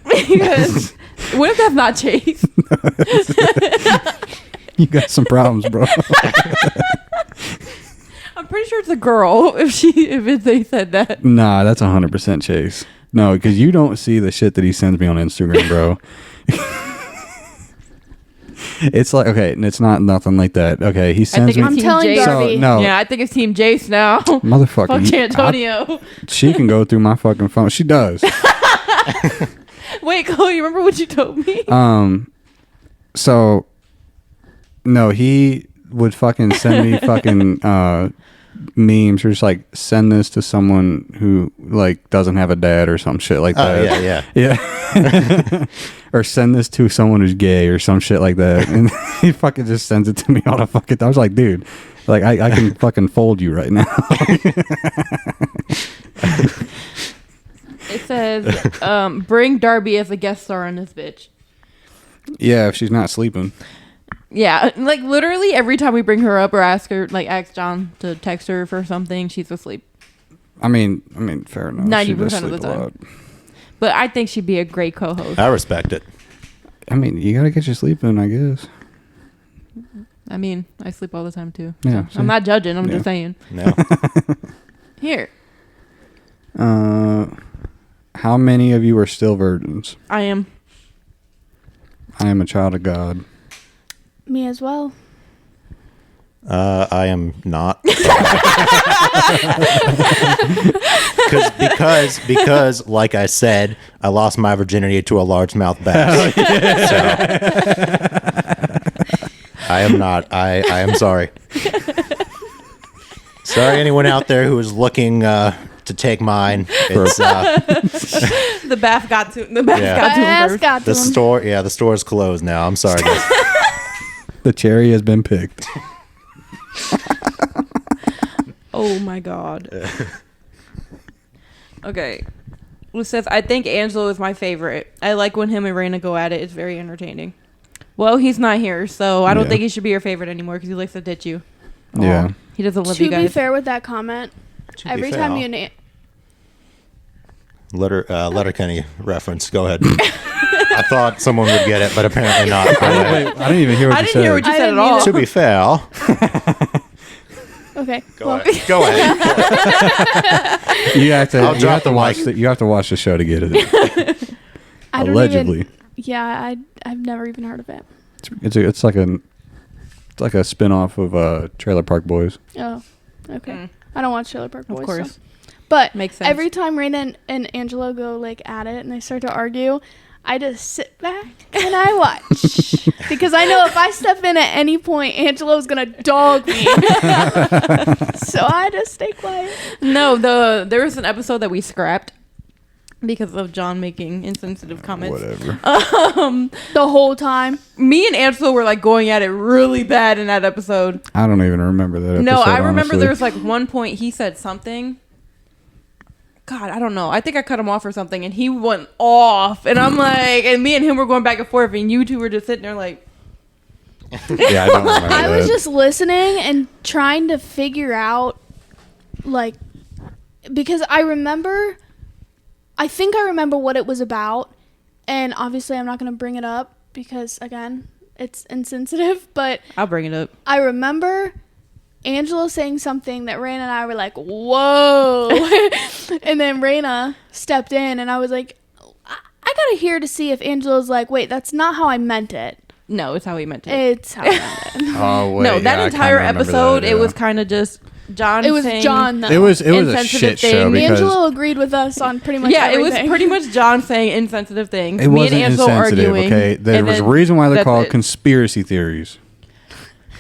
Because what if that's not Chase? You got some problems, bro. I'm pretty sure it's a girl if they said that. Nah, that's 100% Chase. No, because you don't see the shit that he sends me on Instagram, bro. It's like, okay, and it's not nothing like that. Okay, he sends me. I'm Team telling Jace. Darby. So, no. Yeah, I think it's Team Jace now. Motherfucker. Fuck Antonio. She can go through my fucking phone. She does. Wait, Chloe, you remember what you told me? So, no, he would fucking send me fucking memes or just like send this to someone who like doesn't have a dad or some shit like Oh, that. yeah. Or send this to someone who's gay or some shit like that. And he fucking just sends it to me all the fucking. I was like, dude, like I can fucking fold you right now. It says, bring Darby as a guest star on this bitch. Yeah, if she's not sleeping. Yeah, like literally every time we bring her up or ask John to text her for something, she's asleep. I mean, fair enough. 90% She does of the sleep a time. lot. But I think she'd be a great co-host. I respect it. I mean, you gotta get your sleep in, I guess. I mean, I sleep all the time too. Yeah, see? I'm not judging. I'm Yeah. just saying. No. Here, How many of you are still virgins? I am. I am a child of God. Me as well. I am not. Because, like I said, I lost my virginity to a largemouth bass. So, I am not. I am sorry. Sorry, anyone out there who is looking to take mine. It's The bath got to. The bath Yeah. got to him Ass first. got to the him. store. Yeah, the store is closed now. I'm sorry, guys. The cherry has been picked. Oh my god. Okay. It says, I think Angelo is my favorite. I like when him and Raina go at it. It's very entertaining. Well, he's not here, so I don't Yeah. think he should be your favorite anymore because he likes to ditch you. Yeah. Aw. He doesn't love To you be guys. fair with that comment, To be every fair, time I'll- you Letterkenny reference. Go ahead. I thought someone would get it, but apparently not. Go ahead. Wait, I didn't even hear what I you didn't said. hear what you I said at didn't all. To be fair, okay. go ahead. Go ahead. You have to. I'll You drop have to the watch. mic. You have to watch the show to get it. I don't Allegedly, Even, yeah, I've never even heard of it. it's like a spin-off of Trailer Park Boys. Oh, okay. Mm. I don't watch Trailer Park Boys. Of course. So. But Makes sense. every time Raina and Angelo go like at it and they start to argue, I just sit back and I watch because I know if I step in at any point, Angelo's gonna dog me. So I just stay quiet. No, there was an episode that we scrapped because of John making insensitive comments. Whatever. The whole time. Me and Angelo were like going at it really bad in that episode. I don't even remember that. No, episode, I remember honestly. there was like one point he said something. God, I don't know. I think I cut him off or something, and he went off. And I'm like, and me and him were going back and forth, and you two were just sitting there like, Yeah, I don't remember I was that. just listening and trying to figure out, like, because I think I remember what it was about, and obviously I'm not going to bring it up because, again, it's insensitive, but I'll bring it up. I remember Angela saying something that Raina and I were like, whoa. And then Raina stepped in, and I was like, I gotta hear to see if Angela's like, wait, that's not how I meant it. No, it's how he meant it. It's how I meant it. Oh wait, No, that yeah, I entire kinda remember episode, that, it yeah. was kind of just John. It was saying, John, though. It was a insensitive shit show thing. because Angela agreed with us on pretty much Yeah, everything. it was pretty much John saying insensitive things. it Me wasn't and Angela insensitive. arguing. Okay, there and was a then reason why they're that's called it. conspiracy theories.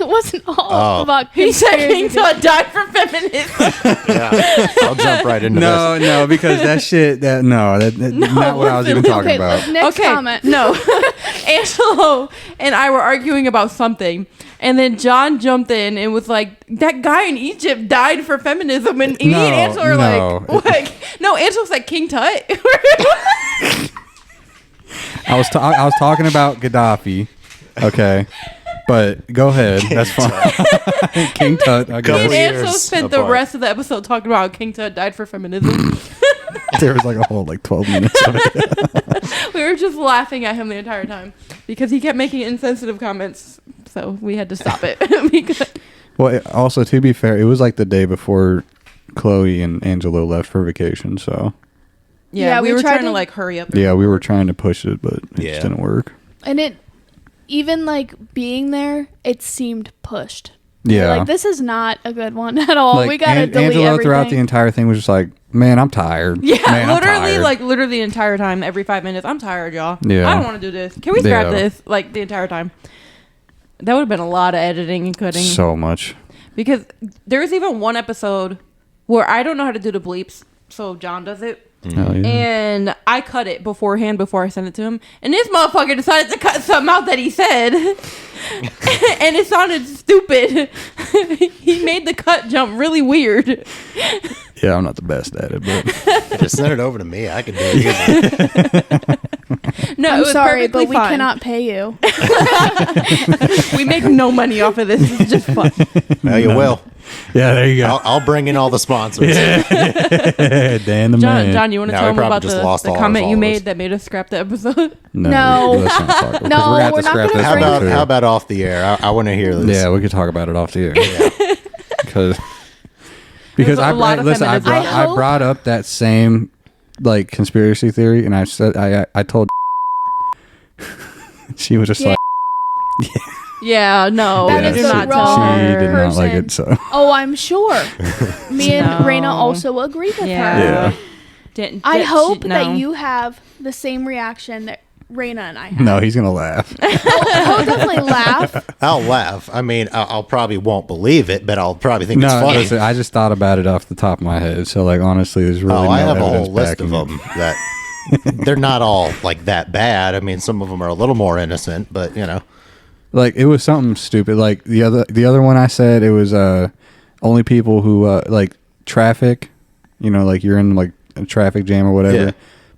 It wasn't all Oh. about He said King conspiracy. Tut died for feminism. Yeah. I'll jump right into this. No, because that shit. That not what I was even listen. talking Okay, about. next comment. No. Angelo and I were arguing about something. And then John jumped in and was like, that guy in Egypt died for feminism. And me and Angela were like, no, Angela's like, King Tut? I was talking about Gaddafi. Okay. But go ahead. That's fine. King Tut, I Me Couple and guess. Angela years spent the apart. rest of the episode talking about how King Tut died for feminism. There was like a whole 12 minutes of it. We were just laughing at him the entire time because he kept making insensitive comments. So we had to stop it. Because Well, also to be fair, it was like the day before Chloe and Angelo left for vacation. So yeah, we we were tried trying to to- like hurry up. yeah, we were trying to push it, but it Yeah. just didn't work. And it, even like being there, it seemed pushed. Yeah. Like, this is not a good one at all. Like, we gotta delete Angelo everything. throughout the entire thing was just like, man, I'm tired. Yeah, Man, I'm literally, tired." literally the entire time, every 5 minutes. I'm tired, y'all. Yeah. I don't want to do this. Can we scrap Yeah. this? Like the entire time. That would have been a lot of editing and cutting. so much. Because there was even one episode where I don't know how to do the bleeps, so John does it. Hell yeah. And I cut it beforehand before I sent it to him. And this motherfucker decided to cut something out that he said. And it sounded stupid. He made the cut jump really weird. Yeah, I'm not the best at it, but Just send it over to me. I can do it easy. No, it I'm was sorry, perfectly but we fine. cannot pay you. We make no money off of this. It's just fun. Well, you will. yeah, there you go. I'll bring in all the sponsors. Dan the man. John, you want to No, tell we him probably about just the lost all our comment you followers. made that made us scrap the episode? No. let's not talk. 'Cause No, gonna have we're to not scrap gonna this How bring one, about too. how about off the air? I want to hear this. Yeah, we could talk about it off the air. Because There's a lot of listen, I feminism. brought, I brought up that same like conspiracy theory, and I said I told. She was just Yeah. like Yeah, no. That you is do the not wrong tell she her. did not like person. it. So Oh, I'm sure. Me and No. Raina also agree with Yeah. her. yeah, I hope no. that you have the same reaction that Raina and I have. no, he's gonna laugh. I'll definitely laugh. I'll laugh. I mean, I'll probably won't believe it, but I'll probably think it's No, funny. listen, I just thought about it off the top of my head. So like honestly, there's really no I have a evidence whole list of backing it. them that they're not all like that bad. I mean, some of them are a little more innocent, but you know. Like it was something stupid. Like the other one I said, it was only people who like traffic, you know, like you're in like a traffic jam or whatever. Yeah.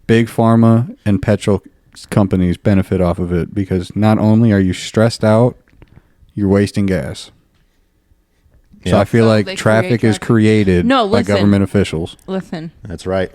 Big pharma and petrol companies benefit off of it because not only are you stressed out, you're wasting gas. So Yeah. I feel So like they traffic create is traffic. created No, by listen. government officials. Listen, That's right.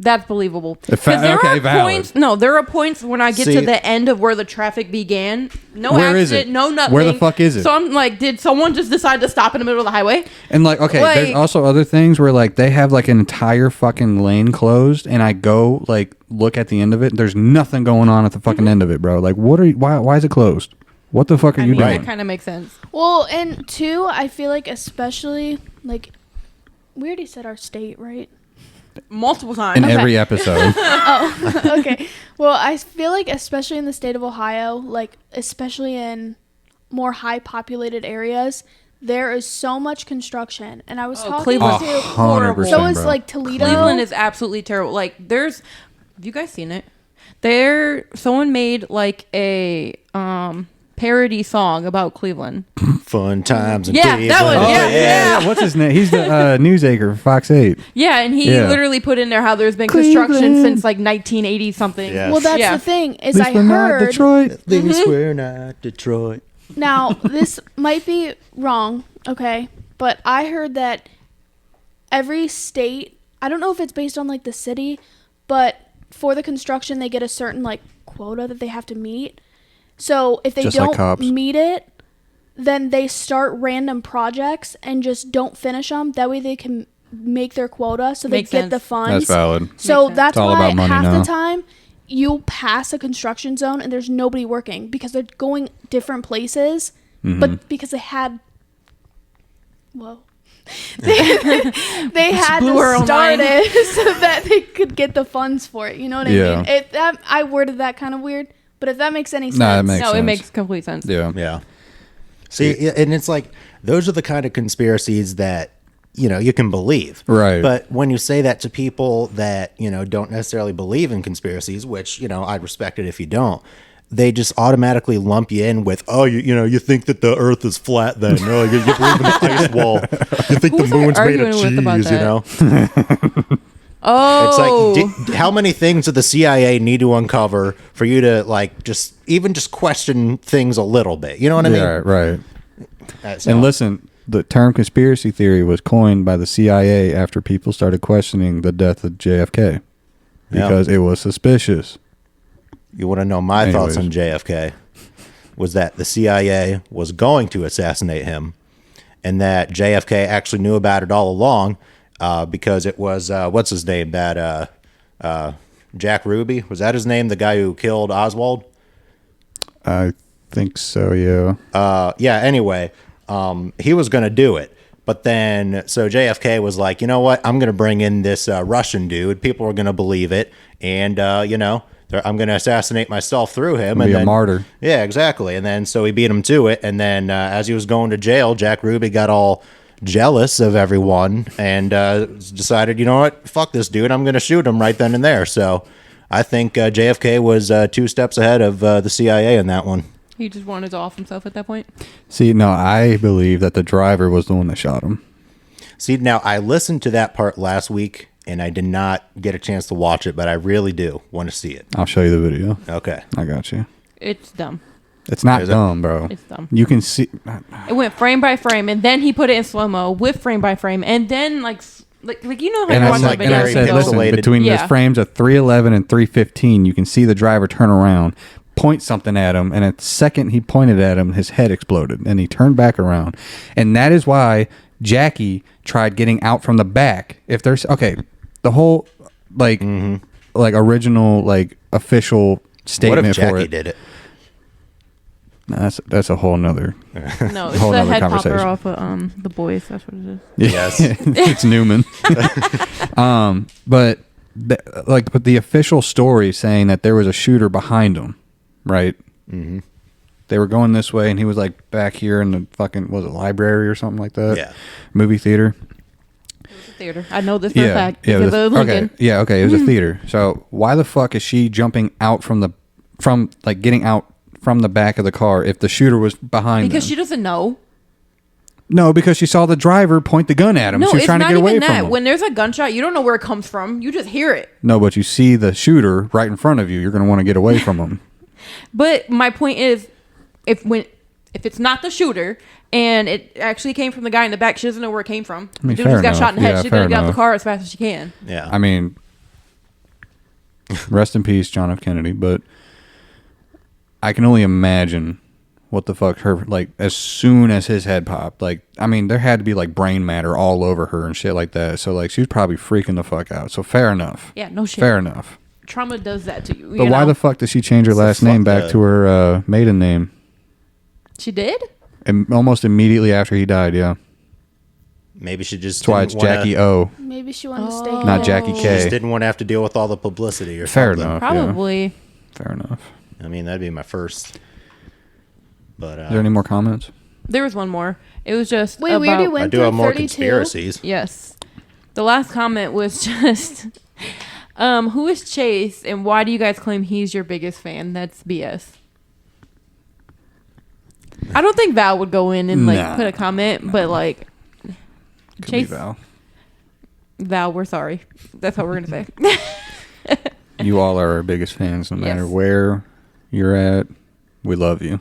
that's believable. If 'Cause there okay, are valid. points. No, there are points when I get See- to the end of where the traffic began. No Where is accident, it? no nothing. Where the fuck is it? So I'm like, did someone just decide to stop in the middle of the highway? And like, okay, there's Like- also other things where like they have like an entire fucking lane closed, and I go like look at the end of it. There's nothing going on at the fucking end of it, bro. Like, what are you? Why is it closed? What the fuck are I you mean, doing? that kind of makes sense. Well, and two, I feel like especially like we already said our state, right? Multiple times. In Okay. every episode, Oh, okay. Well, I feel like especially in the state of Ohio, like especially in more high populated areas, there is so much construction. And I was Oh, talking Cleveland's to horrible. 100%, so is bro. like Toledo. Cleveland is absolutely terrible. Like, there's, have you guys seen it? Someone made like a parody song about Cleveland. Fun times and Yeah, that one, Cleveland. yeah. yeah. What's his name? He's the news anchor for Fox 8. Yeah, and he Yeah. literally put in there how there's been construction Cleveland. since like 1980 something. Yeah. Well, that's Yeah. the thing is This I one not heard Detroit. At least we're not Detroit. now this might be wrong, okay, but I heard that every state, I don't know if it's based on like the city, but for the construction they get a certain like quota that they have to meet. So if they Just like don't cops. meet it, then they start random projects and just don't finish them. That way they can make their quota so they Makes get sense. the funds. That's valid. So Makes sense. that's It's all why about money half now. the time you'll pass a construction zone and there's nobody working because they're going different places, Mm-hmm. but because they had, whoa, they had blew her to own start mind. it so that they could get the funds for it. You know what I Yeah. mean? I worded that kind of weird, but if that makes any sense, Nah, it makes No, it sense. makes complete sense. Yeah. Yeah. See, and it's like those are the kind of conspiracies that you can believe. Right. But when you say that to people that don't necessarily believe in conspiracies, which I'd respect it if you don't, they just automatically lump you in with, oh, you think that the Earth is flat? Then no, you believe in the ice wall. You think Who's the moon's I made of arguing with about cheese? Oh, It's like, how many things do the CIA need to uncover for you to just question things a little bit? You know what I mean? Yeah, right. So- And listen, the term conspiracy theory was coined by the CIA after people started questioning the death of JFK because it was suspicious. You want to know my thoughts on Anyways. JFK? Was that the CIA was going to assassinate him, and that JFK actually knew about it all along, because it was what's his name? That Jack Ruby, was that his name? The guy who killed Oswald? I think so, yeah. Yeah. Anyway, he was going to do it. But then, so JFK was like, you know what? I'm going to bring in this Russian dude. People are going to believe it. And, I'm going to assassinate myself through him. Be a martyr. Yeah, exactly. And then, so he beat him to it. And then, as he was going to jail, Jack Ruby got all jealous of everyone and decided, you know what? Fuck this dude. I'm going to shoot him right then and there. So I think JFK was 2 steps ahead of the CIA in that one. he just wanted to off himself at that point. See, no, I believe that the driver was the one that shot him. See, now I listened to that part last week and I did not get a chance to watch it, but I really do want to see it. I'll show you the video. Okay. I got you. It's dumb. It's not Is it? dumb, bro. It's dumb. You can see. It went frame by frame, and then he put it in slow mo with frame by frame, and then like you know how And you I, watch said, a like and I video. said, and listen, go, pixelated. between Yeah. the frames of 311 and 315, you can see the driver turn around, point something at him, and at the second he pointed at him, his head exploded, and he turned back around. And that is why Jackie tried getting out from the back. If there's, okay, the whole, like original, like, official What statement if for Jackie it. did it? Nah, that's a whole nother. no, it's whole the nother head popper conversation. off of The Boys. That's what it is. Yes. It's Newman. But but the official story saying that there was a shooter behind him, right? Mm-hmm. They were going this way, and he was like back here in the fucking library or something like that? Yeah. Movie theater. It's a theater. I know this for a fact because of okay, Lincoln. yeah, okay. It was a theater. So why the fuck is she jumping out from getting out from the back of the car if the shooter was behind Because them? she doesn't know. No, because she saw the driver point the gun at him. No, she was it's trying to not get away even from that. him. When there's a gunshot, you don't know where it comes from. You just hear it. No, but you see the shooter right in front of you. You're going to want to get away from him. But my point is, if it's not the shooter and it actually came from the guy in the back, she doesn't know where it came from. I mean, the dude fair just got shot in the enough. head. Yeah, She's gonna fair get out the enough. car as fast as she can. Yeah. I mean, rest in peace, John F. Kennedy. But I can only imagine what the fuck her, like, as soon as his head popped. Like, I mean, there had to be, like, brain matter all over her and shit like that. So, like, she was probably freaking the fuck out. So, fair enough. Yeah, no shit. Fair enough. Trauma does that to you. But you why know? the fuck did she change her So last fuck name back that. to her maiden name? She did? And almost immediately after he died, yeah. Maybe she just That's why it's didn't wanna- Jackie O, Maybe she wanted to stay. Oh. not Jackie She K. just didn't want to have to deal with all the publicity or Fair something. enough. Probably. Fair enough. I mean, that'd be my first. But Is there any more comments? There was one more. It was just Wait, we already about- went I do through have more 32. conspiracies. Yes. The last comment was just, who is Chase and why do you guys claim he's your biggest fan? That's BS. I don't think Val would go in and Nah. put a comment, but like Could be Chase, Val. we're sorry. That's what we're gonna say. You all are our biggest fans, no matter Yes. where you're at. We love you.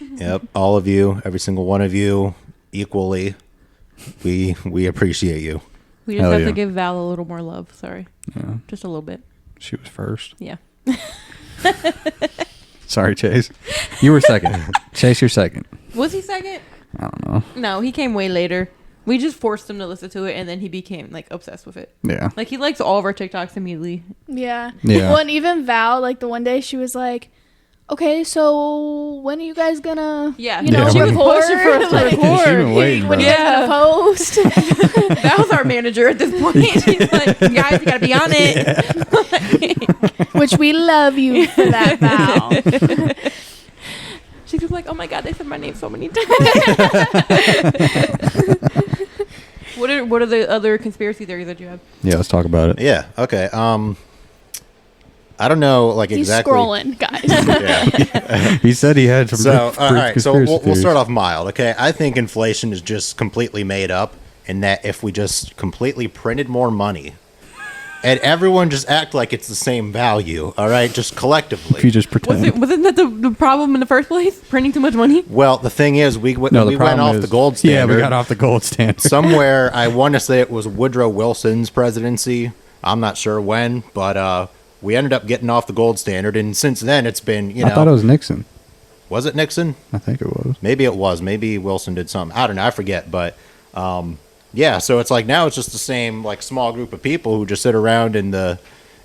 Yep, all of you, every single one of you, equally. We appreciate you. We just Hell have yeah. to give Val a little more love. Sorry, Yeah, just a little bit. she was first. Yeah. Sorry, Chase. You were second. Chase, you're second. Was he second? I don't know. No, he came way later. We just forced him to listen to it, and then he became like obsessed with it. Yeah. Like he likes all of our TikToks immediately. Yeah. Yeah. Well, and even Val, like the one day she was like, "Okay, so when are you guys gonna, Yeah. you know, Yeah, she was record? pushing for us to Like, record. She been waiting, when bro. you guys gonna post?" That was our manager at this point. He's like, guys, you gotta be on it. Which we love you for that, Val. She's just like, oh my god, they said my name so many times. What are the other conspiracy theories that you have? Yeah, let's talk about it. Yeah. Okay. I don't know, like He's exactly. scrolling, guys. Yeah. He said he had some. So, brief all right. So conspiracy we'll theories. start off mild. Okay. I think inflation is just completely made up, and that if we just completely printed more money, and everyone just act like it's the same value. All right, just collectively. If you just pretend. Wasn't that the problem in the first place? Printing too much money? Well, the thing is, we No, went the problem off is, the gold Yeah, standard. we got off the gold standard. Somewhere, I want to say it was Woodrow Wilson's presidency. I'm not sure when, but we ended up getting off the gold standard, and since then it's been, I thought it was Nixon. was it Nixon? I think it was. Maybe it was. Maybe Wilson did something. I don't know. I forget. But yeah, so it's like now it's just the same like small group of people who just sit around in the,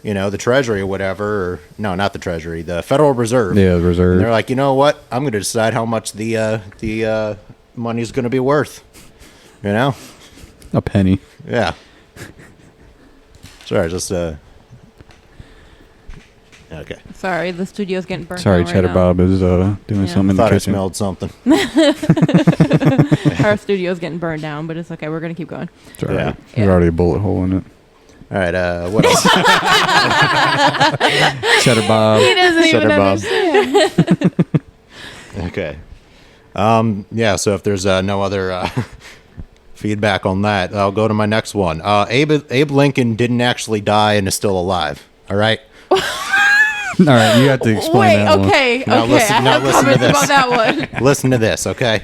the Treasury or whatever. Or no, not the Treasury, the Federal Reserve. Yeah, the reserve. And they're like, you know what? I'm going to decide how much the money's going to be worth. You know? A penny. Yeah. Sorry, just okay. Sorry, the studio's getting burned. Sorry, down Cheddar right now. Bob is doing Yeah. something in the Thought I kitchen. smelled something. Our studio's getting burned down, but it's okay. We're gonna keep going. It's all right. Yeah. There's already a bullet hole in it. All right. What else? Cheddar Bob. He doesn't even Cheddar Bob. understand. Okay. Yeah, so if there's no other feedback on that, I'll go to my next one. Abe Lincoln didn't actually die and is still alive. All right? All right, you have to explain Wait, that one. okay, Now okay. listen- I now have listen to comments this. about that one. Listen to this, okay?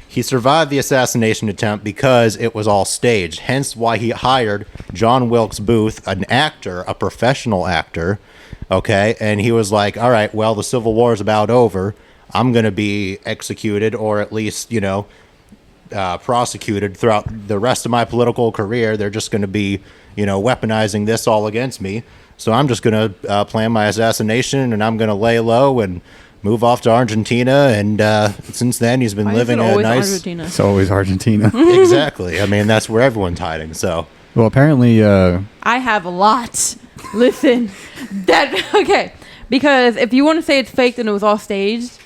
He survived the assassination attempt because it was all staged, hence why he hired John Wilkes Booth, an actor, a professional actor, okay? And he was like, all right, well, the Civil War is about over. I'm going to be executed or at least, prosecuted throughout the rest of my political career. They're just going to be, weaponizing this all against me. So I'm just going to plan my assassination, and I'm going to lay low and move off to Argentina. And since then, he's been Why is living it a always nice. Argentina? It's always Argentina. Exactly. I mean, that's where everyone's hiding. So Well, apparently, I have a lot. Listen, okay, because if you want to say it's faked and it was all staged,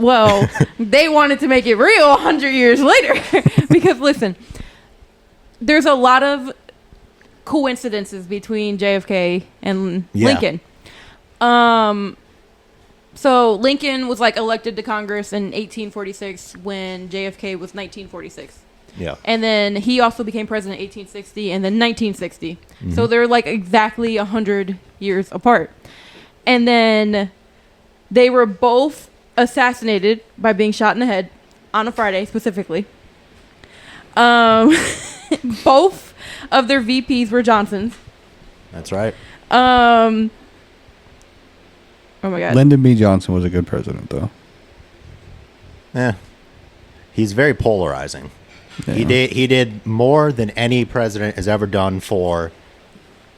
well, they wanted to make it real 100 years later. Because listen, there's a lot of coincidences between JFK and Yeah. Lincoln. So Lincoln was like elected to Congress in 1846 when JFK was 1946. yeah, And then he also became president in 1860 and then 1960. So they're like exactly 100 years apart. And then they were both assassinated by being shot in the head on a Friday specifically. Both of their VPs were Johnsons. that's right. Oh my God. Lyndon B. Johnson was a good president, though. Yeah, he's very polarizing. Yeah. He did more than any president has ever done for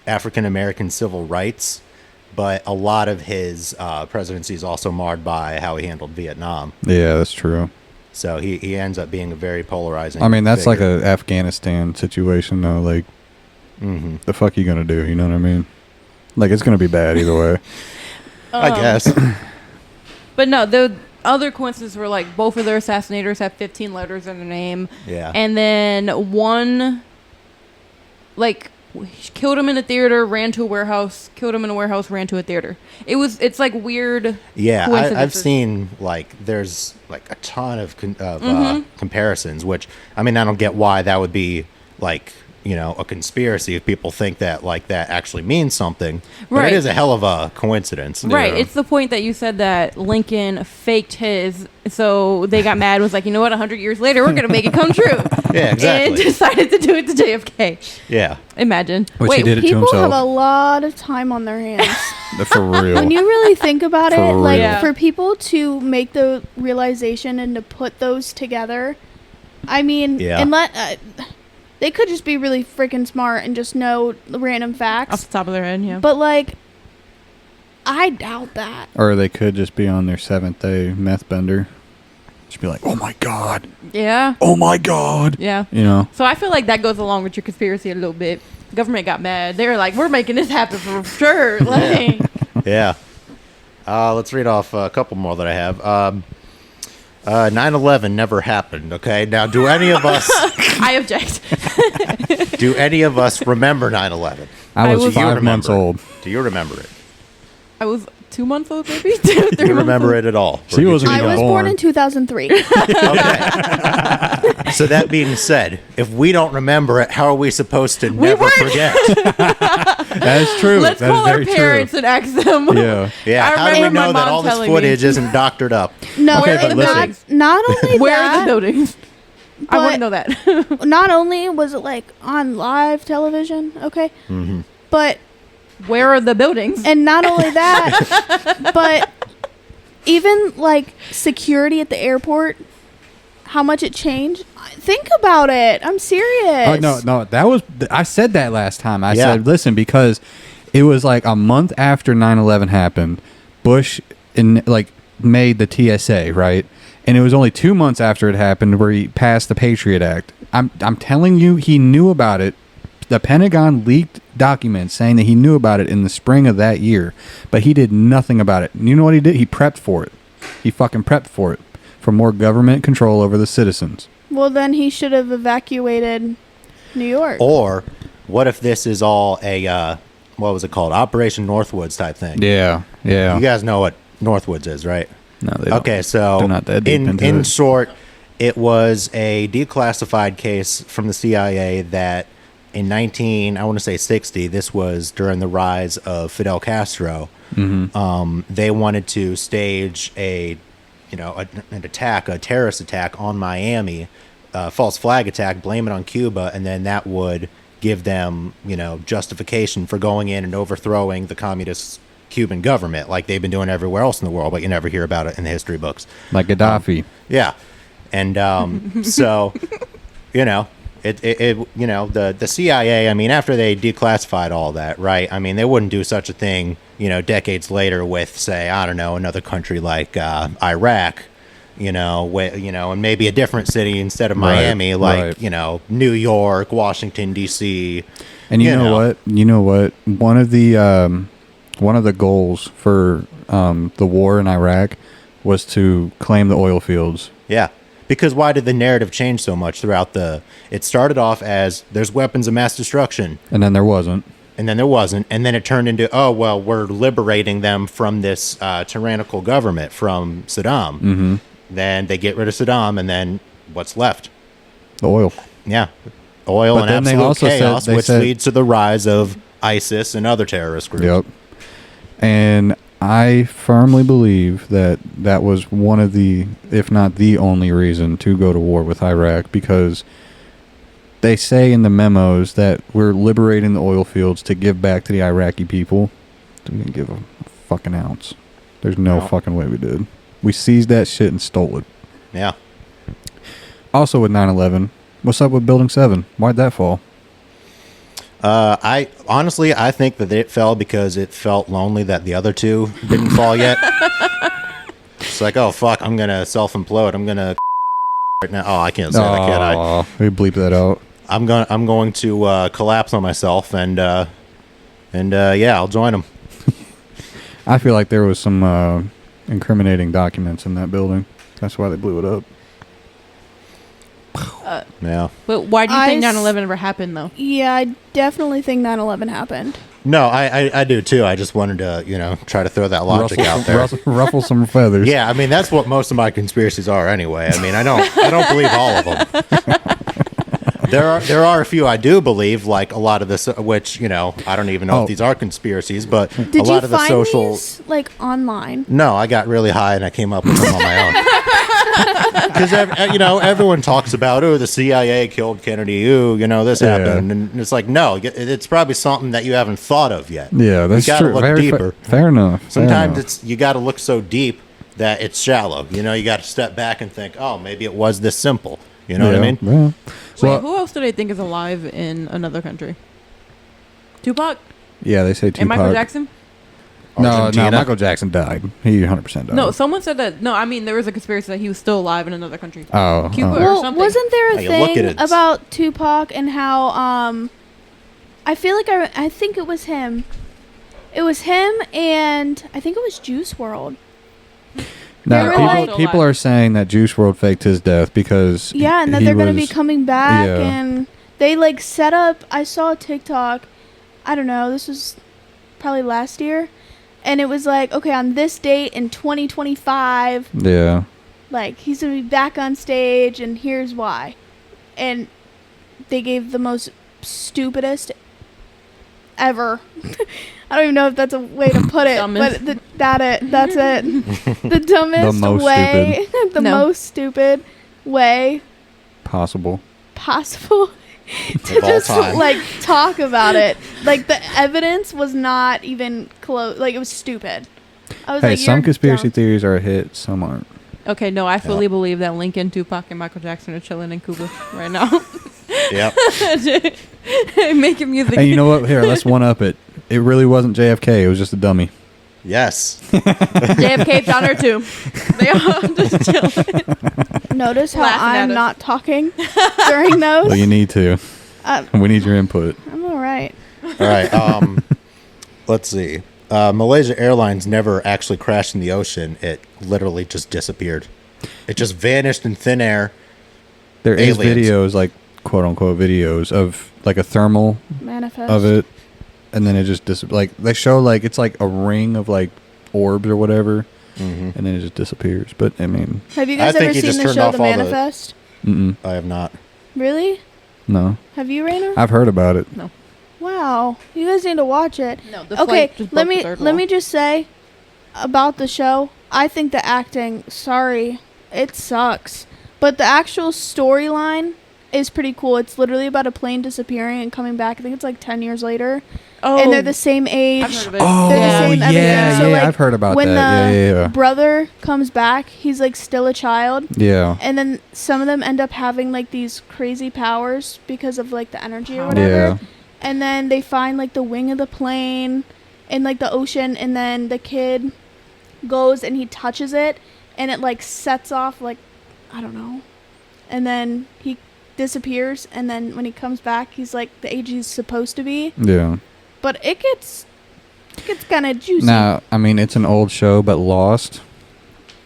African American civil rights, but a lot of his presidency is also marred by how he handled Vietnam. Yeah, that's true. So he ends up being a very polarizing. I mean, that's like figure. a Afghanistan situation, though. Like, Mhm. the fuck you gonna do? You know what I mean? Like, it's gonna be bad either way. I guess. But no, the other coincidences were like both of their assassinators have 15 letters in their name. Yeah. And then one, like, killed him in a theater, ran to a warehouse, killed him in a warehouse, ran to a theater. It's like weird. Yeah, I've coincidences. seen like there's like a ton of Mm-hmm. comparisons, which I mean I don't get why that would be like a conspiracy if people think that like that actually means something. But Right. it is a hell of a coincidence. Right. It's the point that you said that Lincoln faked his, so they got mad. Was like, you know what? 100 years later, we're gonna make it come true. Yeah, exactly. And decided to do it to JFK. Yeah. Imagine. Which he did it to People have a himself. lot of time on their hands. For real. When you really think about For it, like real. Yeah. for people to make the realization and to put those together I mean, Yeah. and they could just be really freaking smart and just know the random Off facts. the top of their head, yeah. But like, I doubt that. Or they could just be on their 7th day meth bender. Just be like, oh my God. Yeah. Oh my God. Yeah. You know? So I feel like that goes along with your conspiracy a little bit. The government got mad. They were like, we're making this happen for sure. Like, Yeah. Let's read off a couple more that I have. 9/11 never happened. Okay. Now, do any of us I object. remember 9/11? I was was- 5 months old. Do you remember it? I was 2 months old, maybe? Do you remember it at all? She wasn't I even was born born. in 2003. Okay. So that being said, if we don't remember it, how are we supposed to never weren't. forget? That is true. Let's That is call our very true. parents and ask them. Yeah. Yeah. I How do we remember my know that mom all this telling footage me. isn't doctored up? No, Where are the buildings? not only Where are the that, buildings? I want to but know that. not only was it like on live television, okay, but Where are the buildings? and not only that, but even like security at the airport, how much it changed. Think about it. I'm serious. Oh, no. That was, I said that last time. I Yeah. said, listen, because it was like a month after 9/11 happened, Bush made the TSA, right? And it was only 2 months after it happened where he passed the Patriot Act. I'm telling you, he knew about it. The Pentagon leaked documents saying that he knew about it in the spring of that year, but he did nothing about it. You know what he did? He prepped for it. He fucking prepped for it. For more government control over the citizens. Well, then he should have evacuated New York. Or what if this is all a what was it called? Operation Northwoods type thing. Yeah. You guys know what Northwoods is, right? No, they don't. Okay, so They're not that deep into in it. short, it was a declassified case from the CIA that in I want to say 60, this was during the rise of Fidel Castro. They wanted to stage an attack, a terrorist attack on Miami, false flag attack, blame it on Cuba, and then that would give them, justification for going in and overthrowing the communist Cuban government like they've been doing everywhere else in the world, but you never hear about it in the history books. Like Gaddafi. Yeah. And so, the CIA, I mean, after they declassified all that, right? I mean, they wouldn't do such a thing, decades later with, say, I don't know, another country like Iraq, and maybe a different city instead of Miami, like, New York, Washington, D.C. And you know what? You know what? One of the goals for the war in Iraq was to claim the oil fields. Yeah. Because why did the narrative change so much throughout it started off as there's weapons of mass destruction. And then there wasn't. And then there wasn't. And then it turned into, oh, well, we're liberating them from this tyrannical government from Saddam. Mm-hmm. Then they get rid of Saddam, and then what's left? The oil. Yeah. Oil But and then they absolute also said- chaos, they which said- leads to the rise of ISIS and other terrorist groups. Yep. And I firmly believe that was one of the, if not the only reason to go to war with Iraq, because they say in the memos that we're liberating the oil fields to give back to the Iraqi people. We didn't give a fucking ounce. There's no fucking way we did. We seized that shit and stole it. Yeah. Also with 9/11, what's up with Building 7? Why'd that fall? I think that it fell because it felt lonely that the other two didn't fall yet. It's like, oh fuck, I'm gonna self-implode. I'm gonna right now. Oh, I can't say that, can I? Aw, we bleep that out. I'm going to collapse on myself and yeah, I'll join them. I feel like there was some incriminating documents in that building. That's why they blew it up. Yeah. But why do you think I s- 9/11 ever happened, though? Yeah, I definitely think 9/11 happened. No, I do too. I just wanted to, try to throw that logic out there. Ruffle some feathers. Yeah, I mean that's what most of my conspiracies are anyway. I mean, I don't believe all of them. There are a few I do believe, like a lot of this, which I don't even know Oh. if these are conspiracies, but Did a you lot of the find social. these like online? No, I got really high and I came up with them on my own. Because everyone talks about, oh, the CIA killed Kennedy. Ooh, this Yeah. happened, and it's like, no, it's probably something that you haven't thought of yet. Yeah, that's you gotta true. Look Very deeper. fair enough. Fair Sometimes enough. you got to look so deep that it's shallow. You got to step back and think, oh, maybe it was this simple. You know what I mean? Yeah. Wait, Well, who else do they think is alive in another country? Tupac yeah, they say Tupac. and Michael Jackson? No, Argentina? Michael Jackson died. He 100% died. No, someone said that. No, I mean there was a conspiracy that he was still alive in another country. Oh. Cuba. oh. Or Well, something. wasn't there a Hey, look thing at it. about Tupac and how I feel like I think it was him. It was him and I think it was Juice World. No, were people, like- people are saying that Juice WRLD faked his death because Yeah, and that he they're going to be was- coming back yeah. and they like set up I saw a TikTok. I don't know, this was probably last year. And it was like, okay, on this date in 2025, Yeah. like he's going to be back on stage and here's why. And they gave the most stupidest ever. I don't even know if that's a way to put it, Dumbest. but that's it. The dumbest most way, the No. most stupid way Possible. possible to Of all just time. like talk about it. Like the evidence was not even close. Like it was stupid. I was Hey, like, some "You're conspiracy dumb." theories are a hit, some aren't. Okay, no, I fully believe that Lincoln, Tupac, and Michael Jackson are chilling in Cuba right now, Yep. making music. Hey, you know what? Here, let's one up it. It really wasn't JFK. It was just a dummy. Yes. JFK found her too. They all just chilling. Notice how Laughing at I'm us. not talking during those. Well, you need to. We need your input. I'm all right. All right. Let's see. Malaysia Airlines never actually crashed in the ocean. It literally just disappeared. It just vanished in thin air. There is Aliens. videos, like quote unquote videos of like a thermal Manifest. of it, and then it just like they show like it's like a ring of like orbs or whatever, and then it just disappears. But I mean, Have you I guys think ever he seen just the turned show off The all the- Manifest? I have not. Really? no, Have you, Raina? I've heard about it. Wow, you guys need to watch it. No, the Okay, flight just let broke the me third let wall. me just say about the show. I think the acting, sorry, it sucks. But the actual storyline is pretty cool. It's literally about a plane disappearing and coming back. I think it's like 10 years later. Oh, And they're the same age. I've heard of it. Oh They're the yeah, same everything. So, like, I've heard about when that. the Yeah. brother comes back, he's like still a child. Yeah. And then some of them end up having like these crazy powers because of like the energy or Wow. whatever. Yeah. And then they find like the wing of the plane in like the ocean, and then the kid goes and he touches it and it like sets off like, I don't know. And then he disappears, and then when he comes back he's like the age he's supposed to be. Yeah. But it gets kind of juicy. Now, I mean, it's an old show, but Lost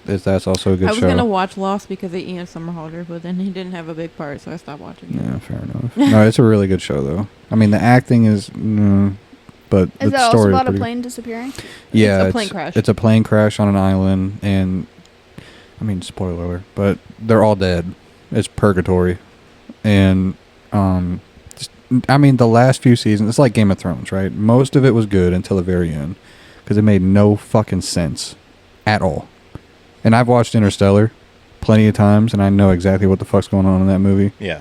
that's also a good I was show. gonna watch Lost because of Ian Somerhalder, but then he didn't have a big part, so I stopped watching. it. Yeah, fair enough. No, it's a really good show though. I mean, the acting is, but Is the that also story is about a pretty- plane disappearing? Yeah, It's a plane crash. It's a plane crash on an island, and I mean, spoiler alert, but they're all dead. It's purgatory, and I mean, the last few seasons, it's like Game of Thrones, right? Most of it was good until the very end, because it made no fucking sense at all. And I've watched Interstellar plenty of times, and I know exactly what the fuck's going on in that movie. Yeah.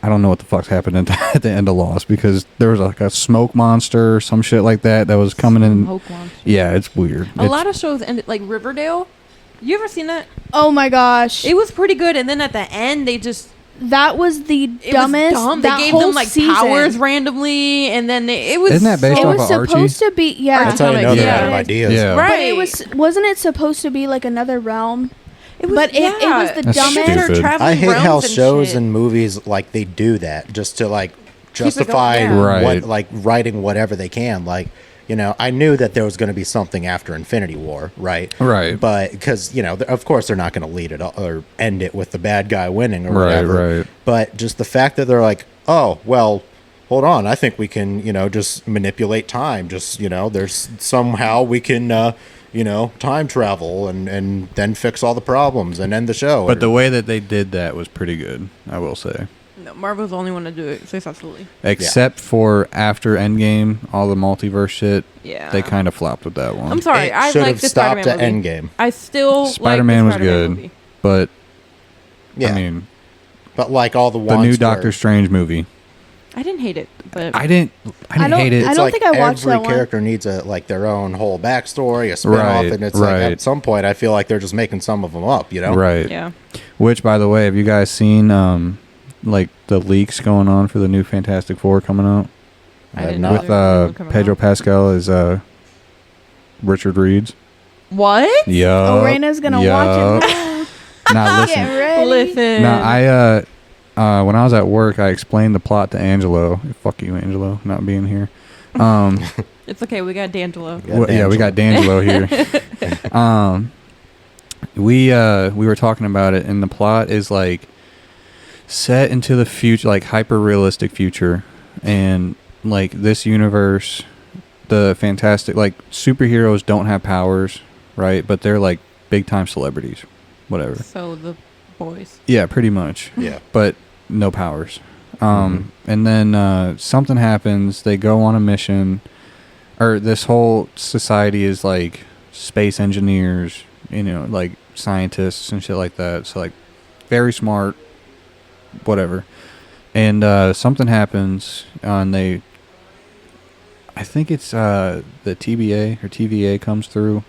I don't know what the fuck's happened at the end of Lost, because there was like a smoke monster or some shit like that was coming in. Smoke launch. Yeah, it's weird. A lot of shows ended like Riverdale. You ever seen that? Oh my gosh. It was pretty good, and then at the end they just That was the it dumbest. was dumb. That They gave whole them like season. powers randomly, and then it was. Isn't that based It off was of Archie? supposed to be, yeah. That's how you know they're Yeah. out of ideas. Yeah. Right. But it wasn't it supposed to be like another realm? It was, but it was the That's dumbest. stupid. I hate how realms and shows shit. and movies like they do that just to like it justify going, yeah. Right. what like writing whatever they can. Like, you know, I knew that there was going to be something after Infinity War, right? Right. But because you know, of course, they're not going to lead it or end it with the bad guy winning or Right, whatever. right. But just the fact that they're like, oh well. Hold on, I think we can, you know, just manipulate time. Just, you know, there's somehow we can, you know, time travel and then fix all the problems and end the show. But the way that they did that was pretty good, I will say. No, Marvel's the only one to do it successfully. Except for after Endgame, all the multiverse shit, Yeah. they kind of flopped with that one. I'm sorry. It I should like have the stopped Spider-Man at movie. Endgame. I still Spider-Man like was the Spider-Man good, movie. but Yeah, I mean, but like all the the ones new where- Doctor Strange movie, I didn't hate it, but I didn't don't- hate it. I It's don't like think I watched every that one. character needs a like their own whole backstory, a spinoff, Right, and it's like right. at some point I feel like they're just making some of them up, you know? Right. yeah. Which, by the way, have you guys seen like the leaks going on for the new Fantastic Four coming out I didn't not- know with there was a new one coming Pedro out. Pascal as Richard Reeds? What? Yeah. Oh, Raina's gonna watch it now. Now Get listen. ready. Listen. No, when I was at work, I explained the plot to Angelo. Fuck you, Angelo, not being here. It's okay. We got D'Angelo. Yeah, We got D'Angelo here. We were talking about it, and the plot is like set into the future, like hyper realistic future, and like this universe, the fantastic like superheroes don't have powers, right? But they're like big time celebrities, whatever. So the boys. Yeah, pretty much. Yeah. But no powers. And then something happens. They go on a mission, or this whole society is like space engineers, you know, like scientists and shit like that. So like very smart, whatever. And something happens, and I think it's the TBA or TVA comes through.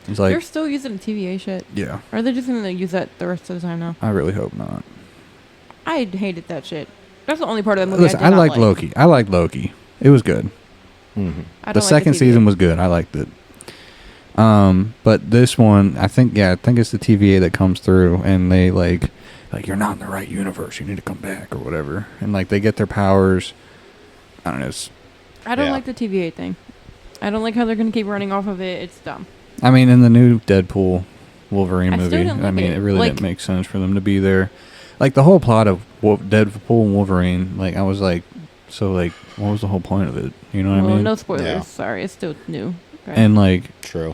It's like, They're still using TVA shit. yeah, Or are they just gonna use that the rest of the time now? I really hope not. I hated that shit. That's the only part of the movie Listen, I I did not like like. Loki. I liked Loki. It was good. Mm-hmm. I The don't like second TVA. season was good. I liked it. But this one, I think it's the TVA that comes through, and they like you're not in the right universe. You need to come back or whatever. And like they get their powers. I don't know. I don't Yeah. like the TVA thing. I don't like how they're gonna keep running off of it. It's dumb. I mean, in the new Deadpool Wolverine I still movie, didn't I like mean, it. it really Like- didn't make sense for them to be there. Like the whole plot of Deadpool and Wolverine, like I was like, so like, what was the whole point of it? You know what Well, I mean? no spoilers. Yeah. Sorry, it's still new. Right. And like, True.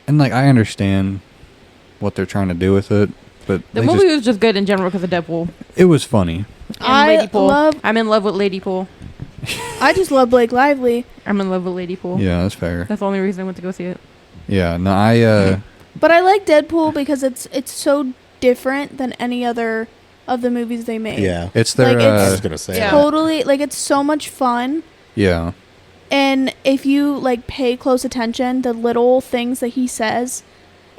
I understand what they're trying to do with it, but the they movie just, was just good in general because of Deadpool it was funny. and I Lady Pool. love- I'm in love with Lady Pool. I just love Blake Lively, I'm in love with Lady Pool. Yeah, that's fair. That's the only reason I went to go see it. Yeah, no, I but I like Deadpool because it's so different than any other of the movies they made. Yeah. it's their Like, I it's- was gonna say Yeah. that. Totally, like it's so much fun. yeah. And if you like pay close attention, the little things that he says,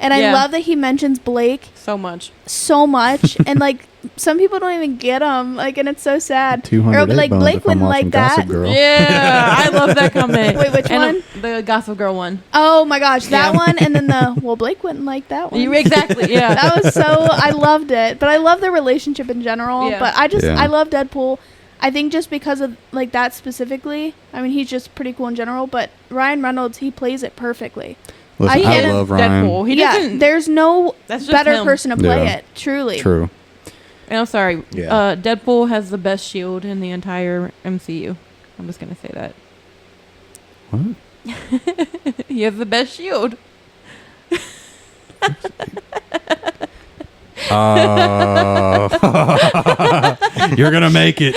and I Yeah. love that he mentions Blake So much. so much, and like some people don't even get him, like, and it's so sad. 200 Or, like egg bones Blake if I'm wouldn't watching like that. Gossip Girl. Yeah, I love that comment. Wait, which And the Gossip Girl one. Oh my gosh, that Yeah. one, and then the Blake wouldn't like that one. Exactly. Yeah. That was so I loved it, but I love their relationship in general. Yeah. But Yeah. I love Deadpool. I think just because of like that specifically. I mean, he's just pretty cool in general. But Ryan Reynolds, he plays it perfectly. Listen, I I get it. love Ryan. Deadpool. He yeah, doesn't. there's no That's just better him. person to play Yeah. it. Truly. True. And I'm sorry. Yeah. Deadpool has the best shield in the entire MCU. I'm just gonna say that. What? He has the best shield. You're gonna make it.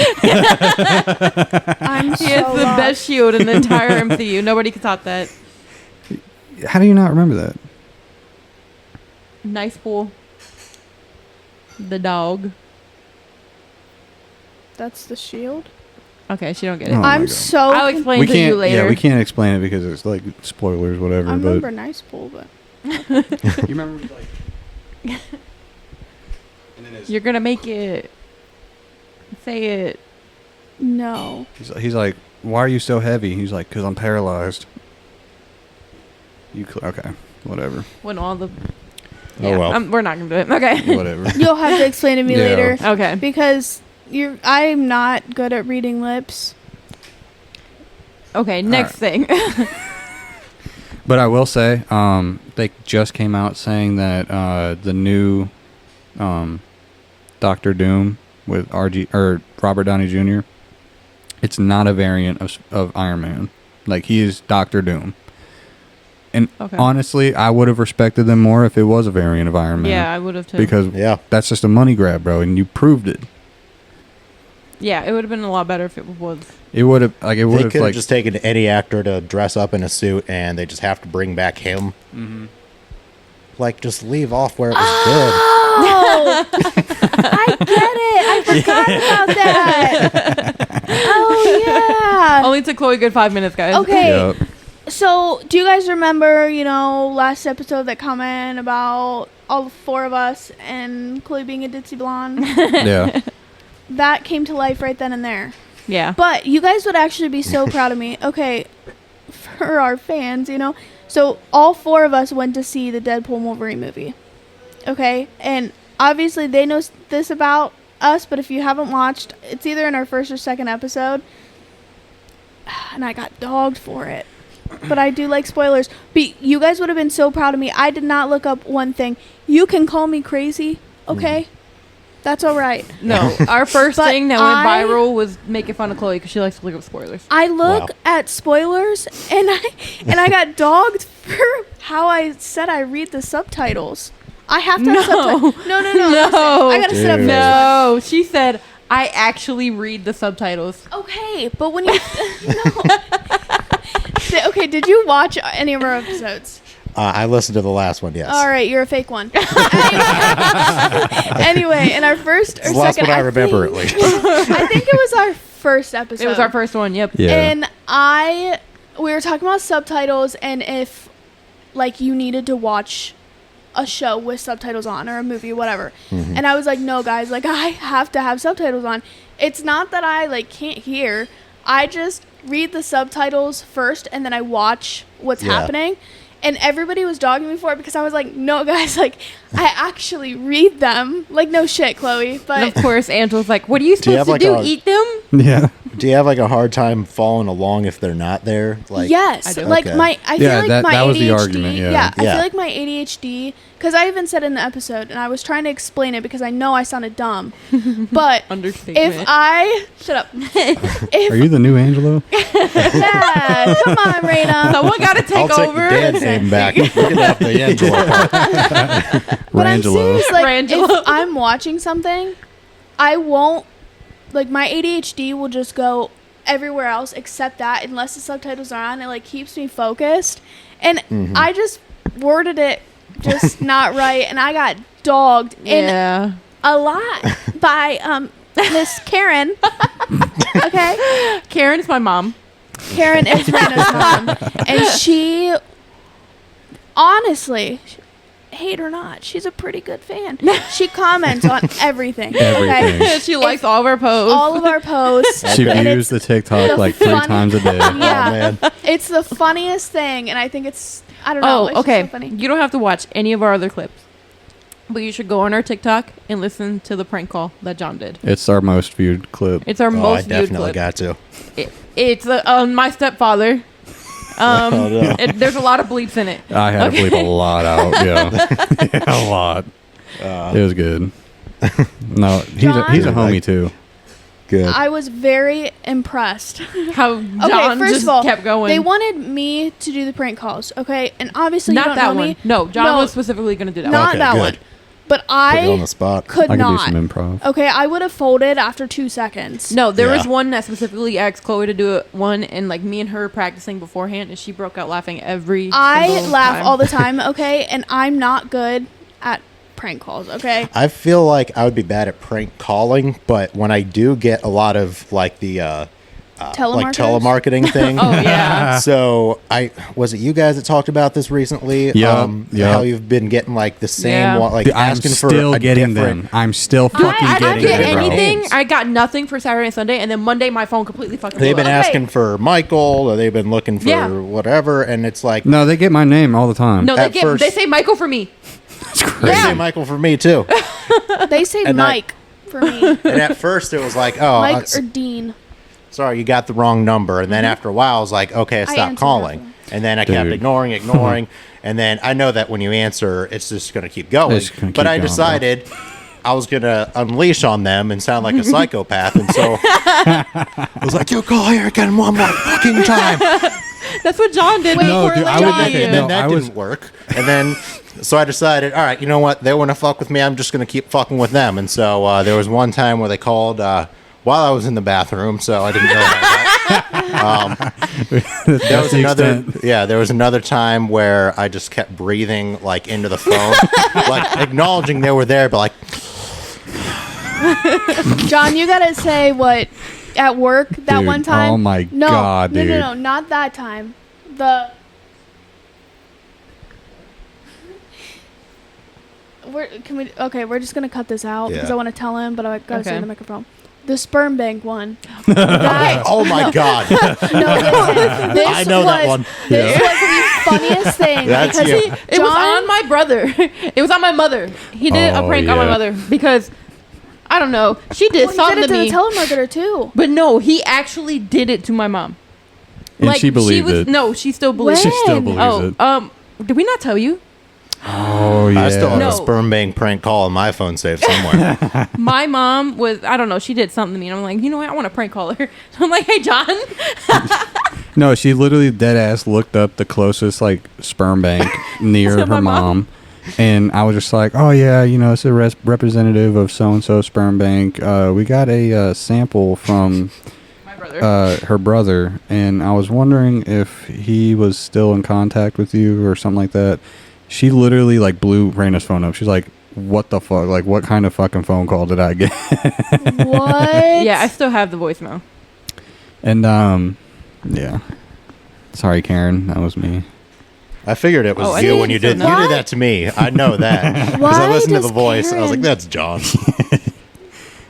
I'm He has so the lost. best shield in the entire MCU. Nobody can top that. How do you not remember that? Nice pool. The dog. That's the shield. Okay, she don't get it. Oh my I'm God. so. I'll explain We to you can't. later. Yeah, we can't explain it because it's like spoilers, whatever. I but remember Nice Pool, but you remember like. And then You're gonna make it. Say it. no. he's like, why are you so heavy? He's like, because I'm paralyzed. Okay, whatever, When all the. Oh, well. We're not gonna do it. Okay. whatever. You'll have to explain to me Yeah. later Okay. because I'm not good at reading lips. Okay. Next thing. But I will say, they just came out saying that the new Doctor Doom with Robert Downey Jr. It's not a variant of Iron Man. Like he is Doctor Doom. And Okay. honestly, I would have respected them more if it was a variant of Iron Man. Yeah, I would have too. Because Yeah. that's just a money grab, bro, and you proved it. Yeah, it would have been a lot better if it was. It would have like it They would could have like have just taken any actor to dress up in a suit, and they just have to bring back him. Mhm. Like, just leave off where it was good. Oh, I get it. I forgot about that. Oh yeah. Only took Chloe a good 5 minutes, guys. Okay. Yep. So, do you guys remember, last episode that comment about all four of us and Chloe being a ditzy blonde? Yeah. That came to life right then and there. Yeah. But you guys would actually be so proud of me. Okay, for our fans, So, all four of us went to see the Deadpool Wolverine movie. Okay? And obviously they know this about us, but if you haven't watched, it's either in our first or second episode. And I got dogged for it. But I do like spoilers. But you guys would have been so proud of me. I did not look up one thing. You can call me crazy, okay? That's all right. No, our first But thing that went I- viral was making fun of Chloe because she likes to look up spoilers. I look Wow. at spoilers and I got dogged for how I said I read the subtitles. I have to have subtitles. No. No. Listen, I gotta sit up Dude. for No, she said, I actually read the subtitles. Okay, but when you no. Okay, did you watch any of our episodes? I listened to the last one, yes. All right, you're a fake one. Anyway, in our first or It's the last second, one I remember, at least. I think it was our first episode. It was our first one, yep. Yeah. And we were talking about subtitles and if, you needed to watch a show with subtitles on or a movie, whatever. Mm-hmm. And I was like, no, guys, I have to have subtitles on. It's not that I, can't hear. I just read the subtitles first and then I watch what's Yeah. happening. And everybody was dogging me for it because I was like, no, guys, I actually read them. No shit, Chloe. And But of course, Angela's like, what are you Do you supposed to have, do? a- Eat them? Yeah. Do you have a hard time following along if they're not there? yes, I do. like Okay. I feel Yeah, like that- my that was the ADHD. argument, yeah. I Yeah. feel like my ADHD, because I even said in the episode, and I was trying to explain it because I know I sounded dumb, but Understatement. if I shut up, Are you the new Angelo? yeah, come on, Raina. Someone got to take I'll take over. your dad's name back. You can have the Angelo part. But I'm Rangelo. serious, Rangelo. if I'm watching something, I won't my ADHD will just go everywhere else except that unless the subtitles are on. It keeps me focused, and I just worded it just not right, and I got dogged in Yeah. a lot by Miss Karen. Okay, Karen is my mom. Karen is Raina's mom, and she honestly, hate or not, she's a pretty good fan. She comments on everything. Everything. Okay? She likes all of our posts. All of our posts. She and views the it's, TikTok the 3 funny- times a day. Yeah. Oh, man. it's the funniest thing, and I think it's, I don't know. Oh, it's okay. Just so funny. You don't have to watch any of our other clips. But you should go on our TikTok and listen to the prank call that John did. It's our most viewed clip. It's our Oh, I most viewed definitely clip. got to. It's my stepfather. Oh, no. There's a lot of bleeps in it. I had to bleep a lot out. Yeah. Yeah, a lot. It was good. No, John? he's a homie too. Good. I was very impressed. How Okay, John first just of all, kept going. they wanted me to do the prank calls, okay? And obviously you Not don't that know one. me. No, John No, was specifically going to do that not one. Okay, that good. one. But Put you on the I spot. could I could do not. some improv. Okay, I would have folded after 2 seconds. No, there was Yeah. one that specifically asked Chloe to do one, and me and her practicing beforehand, and she broke out laughing every. I single laugh time. all the time, okay? And I'm not good at prank calls, okay? I feel like I would be bad at prank calling, but when I do get a lot of the Telemarketers? telemarketing thing. Oh yeah. So was it you guys that talked about this recently? Yep, yep. How you've been getting the same Yeah. one, I'm asking for still a getting different. them. I'm still fucking I don't getting get them, bro. anything. Names. I got nothing for Saturday and Sunday, and then Monday my phone completely fucking. They've blew been up. asking for Michael, or they've been looking for Yeah. whatever, and it's like No, they get my name all the time. No, they At get. first- They say Michael for me. It's they crazy. say Michael for me too. They say And Mike for me. And at first it was like, oh, Mike or Dean. sorry, you got the wrong number. And then after a while, I was like, okay, I stop answered calling. that one. And then I kept Dude. ignoring. And then I know that when you answer, it's just going to keep going. It's gonna But keep I going, bro. decided I was going to unleash on them and sound like a psychopath. And so I was like, you call here again one more fucking time. That's what John did. Wait, No, before dude, I John would did. okay, And then no, that I didn't was- work. And then, so I decided, all right, you know what? They want to fuck with me. I'm just going to keep fucking with them. And so there was one time where they called while I was in the bathroom, so I didn't realize that. There was another, there was another time where I just kept breathing into the phone, acknowledging they were there, but John, you gotta say what at work that Dude, one time. oh my God, no, dude. No, not that time. The we're just gonna cut this out because Yeah. I want to tell him, but I gotta say Okay. the microphone. The sperm bank one. That, Oh my God. no, listen, this I know that was- one. This was the funniest thing That's because you. It was on my brother. It was on my mother. He did a Oh, prank on my yeah. mother because I don't know. She did well, he something did it to to me, the telemarketer too. but no, he actually did it to my mom. And she believed it. No, she still believes She it. still When? believes Oh, it. did we not tell you? Oh yeah. I still have No. a sperm bank prank call on my phone safe somewhere. My mom was, I don't know, she did something to me. And I'm like, you know what? I want to prank call her. I'm like, hey, John. No, she literally dead ass looked up the closest like sperm bank near To her my mom. mom. And I was just like, oh yeah, you know, it's a representative of so and so sperm bank. We got a sample from My brother. her brother, and I was wondering if he was still in contact with you or something like that. She literally like blew Raina's phone up. She's like, what the fuck? Like, what kind of fucking phone call did I get? What? Yeah, I still have the voicemail. And yeah. Sorry, Karen, that was me. I figured it was Oh, I you didn't when you so did. know. You did that to me. I know that because Why I listened to the does voice. I was like, Karen- "That's John."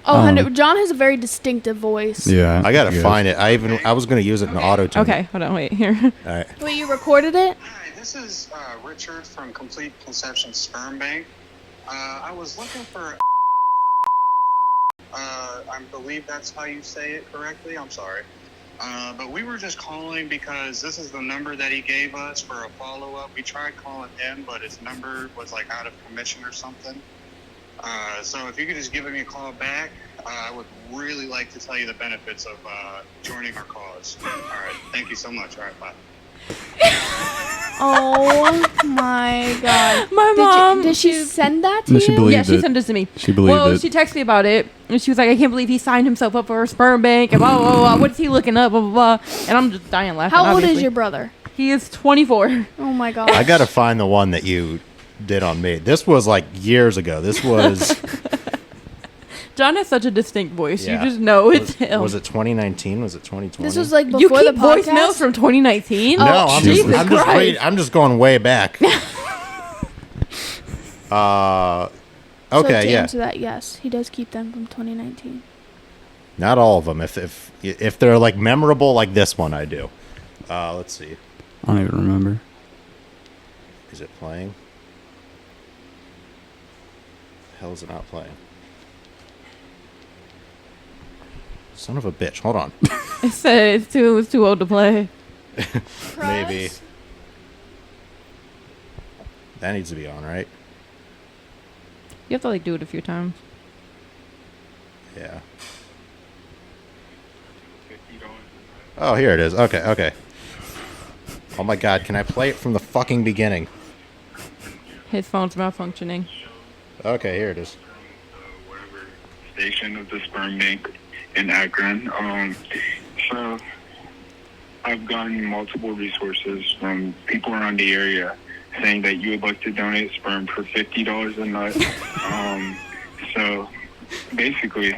Oh, John has a very distinctive voice. Yeah. I gotta yes. find it. I was gonna use it in auto tune. Okay, hold on, wait, here. All right. Wait, you recorded it? Hi, this is Richard from Complete Conception Sperm Bank. I was looking for. I believe that's how you say it correctly. I'm sorry. But we were just calling because this is the number that he gave us for a follow-up. We tried calling him, but his number was like out of commission or something. So if you could just give me a call back, I would really like to tell you the benefits of joining our cause. All right. Thank you so much. All right. Bye. Oh my god. My mom. Did she send that to No, you? she believed Yeah, she it. sent this to me. She believed well, it. she texted me about it, and she was like, I can't believe he signed himself up for a sperm bank, and blah, blah, blah, blah. What is he looking up, blah, blah, blah. And I'm just dying laughing. How old obviously. is your brother? He is 24. Oh my god. I gotta find the one that you did on me. This was like years ago. This was. John has such a distinct voice. Yeah. You just know it's him. Was it 2019? Was it 2020? This was like you before keep the podcast. voicemails from 2019? No, Oh, I'm Jesus just Christ. waiting. I'm just going way back. So Okay, to yeah. answer that, yes, he does keep them from 2019. Not all of them. If they're like memorable, like this one, I do. Let's see. I don't even remember. Is it playing? Hell is it not playing? Son of a bitch. Hold on. It said it was too old to play. Maybe. That needs to be on, right? You have to like do it a few times. Yeah. Oh, here it is. Okay. Oh my god, can I play it from the fucking beginning? His phone's malfunctioning. Okay, here it is. Whatever station of the sperm bank in Akron. So I've gotten multiple resources from people around the area saying that you would like to donate sperm for $50 a nut. So basically,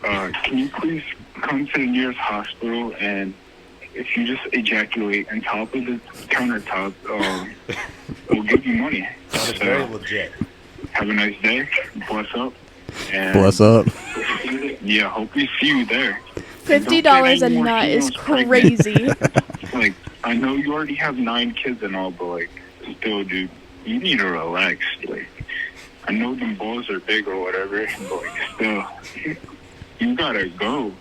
can you please come to the nearest hospital, and if you just ejaculate on top of the countertop, we'll give you money. That is very legit. Have a nice day. Bless up. And Bless up. yeah, hope we see you there. $50 a nut is crazy. Like, I know you already have 9 kids and all, but like, still, dude, you need to relax. Like, I know them balls are big or whatever, but like, still, you gotta go.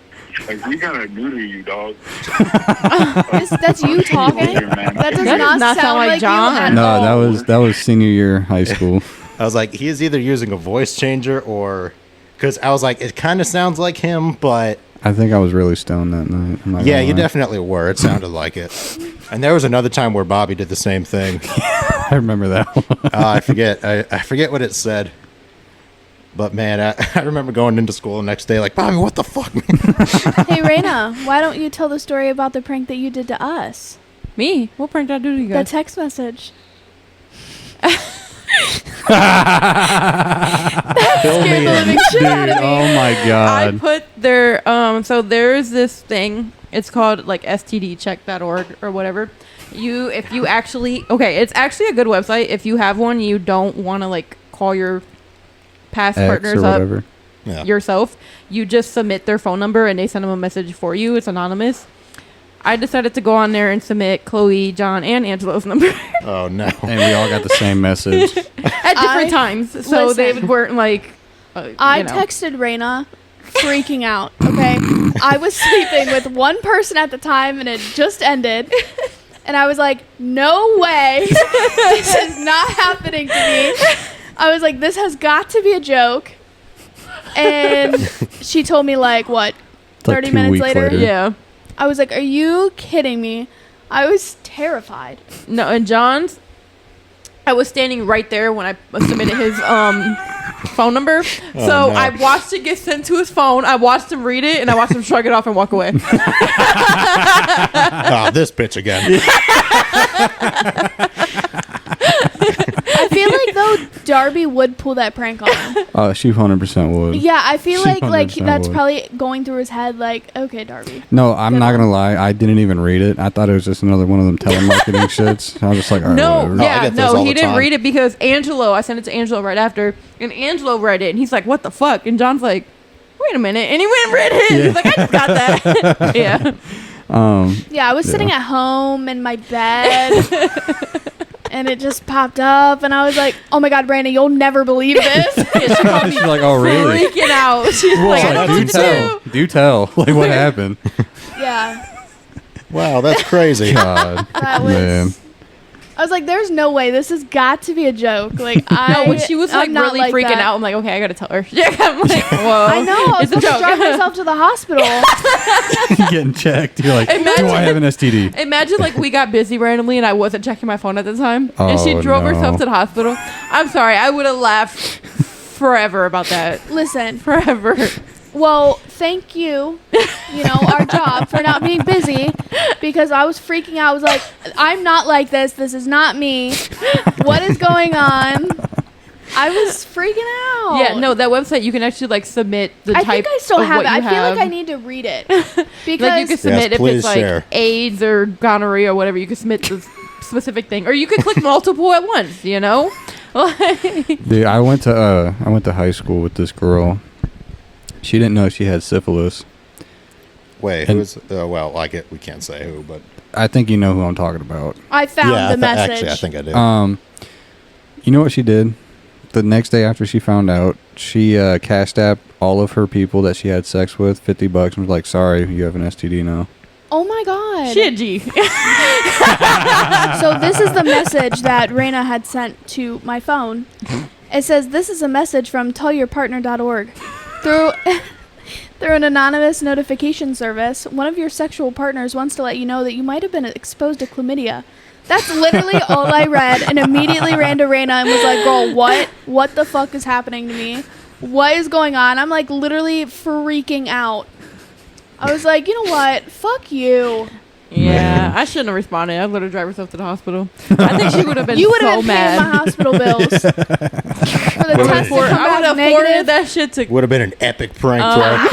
Like, we gotta neuter you, dog. That's you talking? That does not sound like John. you at No, all. that was senior year high school. I was like, he is either using a voice changer or... Because I was like, it kind of sounds like him, but... I think I was really stoned that night. I'm not Yeah, gonna you lie. definitely were. It sounded like it. And there was another time where Bobby did the same thing. I remember that one. I forget. I forget what it said. But man, I remember going into school the next day like, Bobby, what the fuck, man? Hey, Raina, why don't you tell the story about the prank that you did to us? Me? What prank did I do to you The guys? text message. Fill me Scared the in. living shit out of me. Oh my I god. put their so there's this thing. It's called like stdcheck.org or whatever. If you actually it's actually a good website. If you have one, you don't want to like call your past X partners or up whatever. Yeah. yourself. You just submit their phone number and they send them a message for you. It's anonymous. I decided to go on there and submit Chloe, John, and Angelo's number Oh no. And we all got the same message. at different times, so they Listen. weren't like. I you know. texted Raina freaking out, okay? I was sleeping with one person at the time and it just ended. And I was like, no way. This is not happening to me. I was like, this has got to be a joke. And she told me like, what, It's like 30 2 minutes weeks later? later. Yeah. I was like, are you kidding me? I was terrified. No, and John's. I was standing right there when I submitted his phone number. So no. I watched it get sent to his phone. I watched him read it, and I watched him shrug it off and walk away. Ah, this bitch again. I feel like though Darby would pull that prank on him. She 100% would. Yeah, I feel She like 100% that's would. probably going through his head. Like, okay, Darby. No, I'm Good not on. gonna lie. I didn't even read it. I thought it was just another one of them telemarketing shits. I was just like, all right, No, whatever. I yeah, get those no, all he the didn't time. read it because Angelo. I sent it to Angelo right after, and Angelo read it, and he's like, "What the fuck?" And John's like, "Wait a minute," and he went and read it. Yeah. He's like, "I just got that." Yeah. Yeah, I was sitting at home in my bed. And it just popped up, and I was like, "Oh my God, Brandon, you'll never believe this." She called me She's like, oh really? freaking out. She's like, It's "I like, don't know do what to tell. do." Do tell. Like what happened? Yeah, Wow, that's crazy. God. that was. Man. I was like, "There's no way. This has got to be a joke." Like, No, when she was like I'm not really freaking that. out, I'm like, okay, I gotta tell her. Yeah, I'm like, whoa. I know. I was it's a supposed to drive joke. myself to the hospital. Getting checked. You're like, do Imagine- I have an STD? Imagine like we got busy randomly and I wasn't checking my phone at the time, and she Oh, drove no. herself to the hospital. I'm sorry, I would have laughed forever about that. Listen, Forever. well, thank you, our job for not being busy, because I was freaking out. I was like, "I'm not like this. This is not me. What is going on?" I was freaking out. Yeah, no, that website you can actually like submit the I type. think I still of have what it. I you feel like have. I need to read it because Like you can submit if please it's like share. AIDS or gonorrhea or whatever. You can submit the specific thing, or you could click multiple at once. You know. Dude, I went to high school with this girl. She didn't know she had syphilis. Wait, And- who's? Well, we can't say who, but I think you know who I'm talking about. I found yeah, the message. actually, I think I do. You know what she did? The next day after she found out, she cash apped all of her people that she had sex with $50 and was like, "Sorry, you have an STD now." Oh my God. She a G. So this is the message that Raina had sent to my phone. It says, "This is a message from tellyourpartner.org. Through an anonymous notification service, one of your sexual partners wants to let you know that you might have been exposed to chlamydia." That's literally all I read, and immediately ran to Raina and was like, "Girl, what the fuck is happening to me? What is going on?" I'm like literally freaking out. I was like, "You know what? Fuck you." Yeah, I shouldn't have responded. I'd let her drive herself to the hospital. I think she would have been You would so have been paying my mad. hospital bills for the test to come I would back have negative. forwarded that shit to. Would have been an epic prank, right?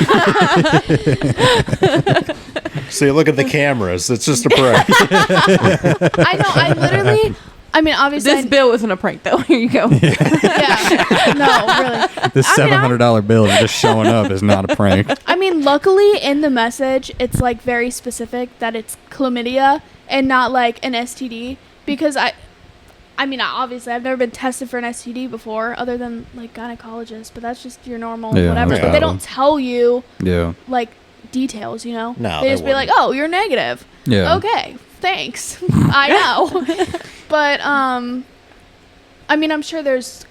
See, look at the cameras. It's just a prank. I know. I literally. I mean, obviously. This bill isn't a prank though. Here you go. Yeah. No, really. This I mean, $700 bill is just showing up is not a prank. I mean, luckily in the message, it's like very specific that it's chlamydia and not like an STD, because I mean, obviously, I've never been tested for an STD before, other than like gynecologist, but that's just your normal Yeah, whatever. that's But they valid. don't tell you Yeah. like details, No, they they just be like, wouldn't. "Oh, you're negative." Yeah. Okay, thanks. I know. But I mean, I'm sure there's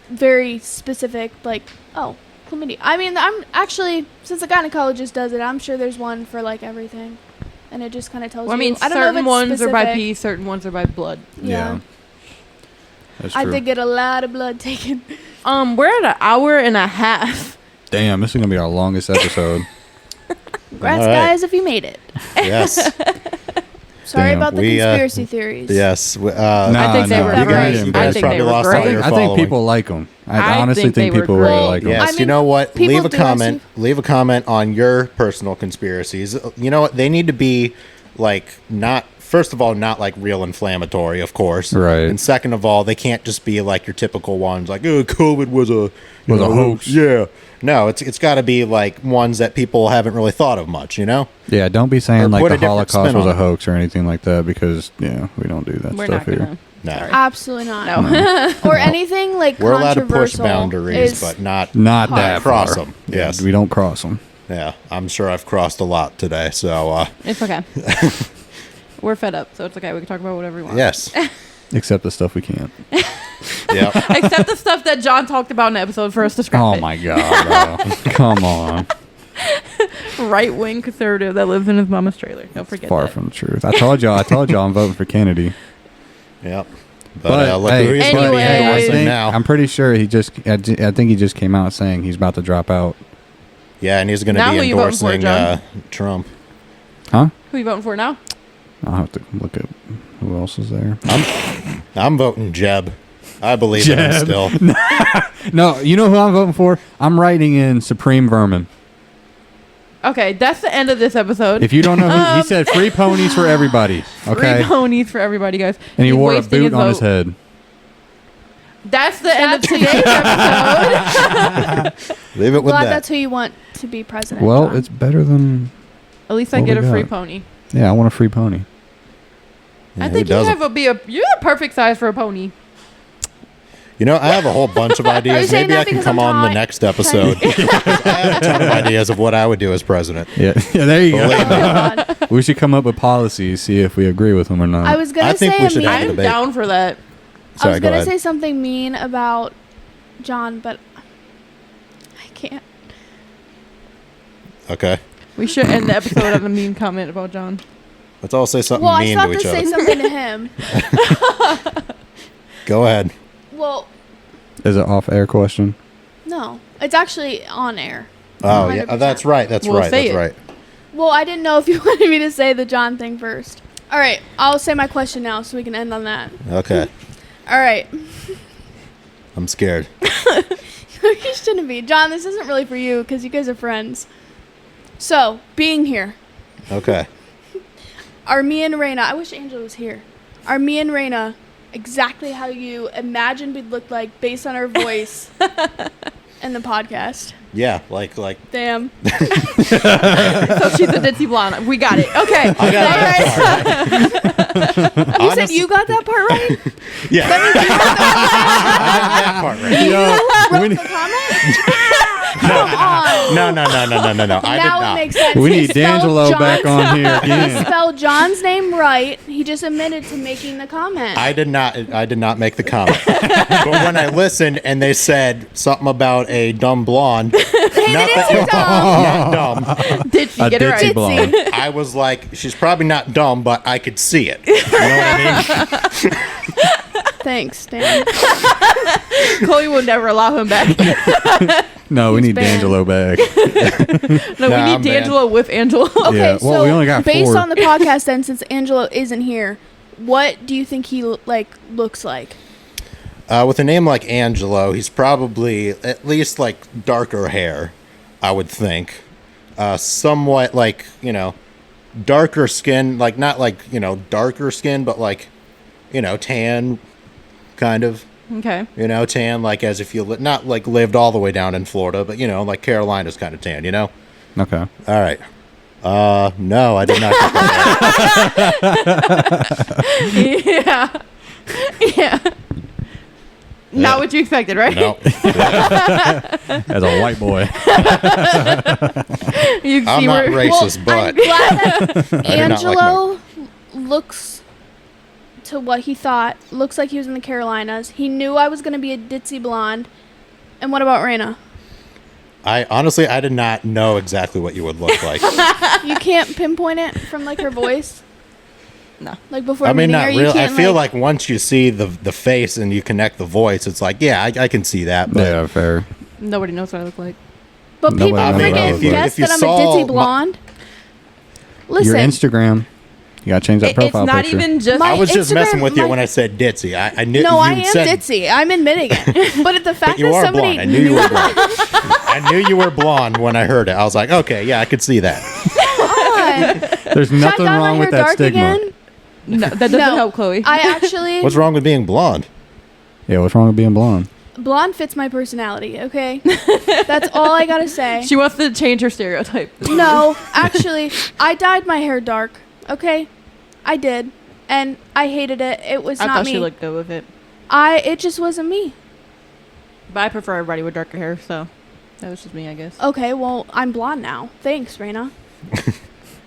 very specific, like, oh, chlamydia. I mean, I'm actually, since a gynecologist does it, I'm sure there's one for like everything, and it just kind of tells Well, I you. mean, I don't know if certain it's ones are by specific. pee, certain ones are by blood. Yeah, That's I true. did get a lot of blood taken. We're at an hour and a half. Damn, this is going to be our longest episode. Congrats, All right. guys, if you made it. Yes. Sorry Damn. about the We, conspiracy theories. Yes. I think they were you guys, great. you I guys think probably they were lost great. all your I think following. people like them. I I honestly think they think were people great. really Well, like them. Yes, I mean, you know what? people Leave a do comment. actually- Leave a comment on your personal conspiracies. You know what? They need to be like not. First of all, not like real inflammatory, of course. Right. And second of all, they can't just be like your typical ones, like oh, COVID was a Was a hoax. Yeah. No, it's got to be like ones that people haven't really thought of much. You know. Yeah, don't be Or saying like put the a different Holocaust spin was on a it. hoax or anything like that because we don't do that We're stuff not here. gonna. No. Sorry. Absolutely not. No. Or anything like We're allowed to push controversial boundaries, is- but not Not Hard. that cross far. them. Yeah, Yes. we don't cross them. Yeah, I'm sure I've crossed a lot today. So It's okay. We're fed up, so it's okay. We can talk about whatever we want. yes. Except the stuff we can't. Yeah. Except the stuff that John talked about in the episode for us to scrap Oh it. my god, bro. Come on. Right wing conservative that lives in his mama's trailer. Don't forget Far that. from the truth. I told y'all I'm voting for Kennedy. Yep. But, But look hey, who he's but going to be anyways. endorsing now. I'm pretty sure I think he just came out saying he's about to drop out. Yeah, and he's going to Now be who you voting for, endorsing John? Trump. Huh? Who you voting for now? I'll have to look at who else is there. I'm voting Jeb. I believe in him Jeb. still. No, you know who I'm voting for? I'm writing in Supreme Vermin. Okay, that's the end of this episode. If you don't know who, he said free ponies for everybody. Okay. Free ponies for everybody, guys. And he He's wore a wasting boot on his vote. head. That's the end of today's episode. Leave it with Glad that. that's who you want to be president. Well, John. it's better than. At least I What get we a free got? pony. Yeah, I want a free pony. Yeah, I who think you doesn't? you're the perfect size for a pony. You know, I have a whole bunch of ideas. saying Maybe that I can because come I'm on the hot? next episode. I have a ton of ideas of what I would do as president. Yeah, yeah. There you Believe go. Oh, God. We should come up with policies, see if we agree with them or not. I was gonna I think say we a should mean. have a I'm debate. down for that. I Sorry, was go gonna ahead. say something mean about John, but I can't. Okay. We should end the episode on a mean comment about John. Let's all say something Well, I mean still to have each to say other. something to him. Go ahead. Well, Is it off-air question? no, it's actually on air. Oh, yeah. 100%. That's right. That's We'll right. say That's it. right. Well, I didn't know if you wanted me to say the John thing first. All right, I'll say my question now so we can end on that. Okay. All right. I'm scared. You shouldn't be. John, this isn't really for you because you guys are friends. So, being here, Okay. are me and Raina, I wish Angela was here. Are me and Raina exactly how you imagined we'd look like based on our voice in the podcast? Yeah. Like. Damn. So she's a ditzy blonde. We got it. Okay. I got that You said you got that part right? Yeah. I got that part right. You wrote the comment? Come on. No. I did Now not. it makes sense. We He need spelled D'Angelo back John's- on here He again. spelled John's name right. He just admitted to making the comment. I did not make the comment. But when I listened and they said something about a dumb blonde, not dumb, Did she A get it ditzy right? blonde. I was like, she's probably not dumb, but I could see it. You know what I mean? Thanks, Dan. Chloe will never allow him back. No, we He's need banned. D'Angelo back. No, Nah, we I'm need D'Angelo with Angelo. Okay, Yeah, well, so we only got based 4. on the podcast, then, since Angelo isn't here, what do you think he looks like? With a name like Angelo, he's probably at least like darker hair, I would think. Somewhat like, darker skin, like not like, darker skin, but like, tan kind of. Okay. Tan, like as if you not like lived all the way down in Florida, but like Carolina's kind of tan, Okay. All right. No, I did not get that. Yeah. Yeah. Not what you expected, right? No. As a white boy. You see I'm not where racist, I'm but glad that I do not like Angelo looks to what he thought. Looks like he was in the Carolinas. He knew I was going to be a ditzy blonde. And what about Raina? I did not know exactly what you would look like. You can't pinpoint it from her voice. No. Like before I mean, meeting not her, you real. I can't feel like once you see the face and you connect the voice, it's like, yeah, I can see that. But Yeah, fair. Nobody knows what I look like. But Nobody people knows what I freaking look like. guess If you that I'm a saw ditzy my- blonde. Your Listen, Instagram. You gotta change that It's profile not picture. even just. My I was just Instagram- messing with you my- when I said ditzy. I knew No, you I am said, ditzy. I'm admitting it. But the fact But you that are somebody blonde. I knew you were blonde. I knew you were blonde when I heard it. I was like, okay, yeah, I could see that. There's Should I nothing dye my wrong hair with that dark stigma. again? No, that doesn't No. help, Chloe. I actually What's wrong with being blonde? Yeah, what's wrong with being blonde? blonde fits my personality. Okay, that's all I gotta say. She wants to change her stereotype. No, actually, I dyed my hair dark. Okay, I did, and I hated it. It was I not thought me. she looked good with it. It just wasn't me. But I prefer everybody with darker hair, so that was just me, I guess. Okay, well, I'm blonde now. Thanks, Raina.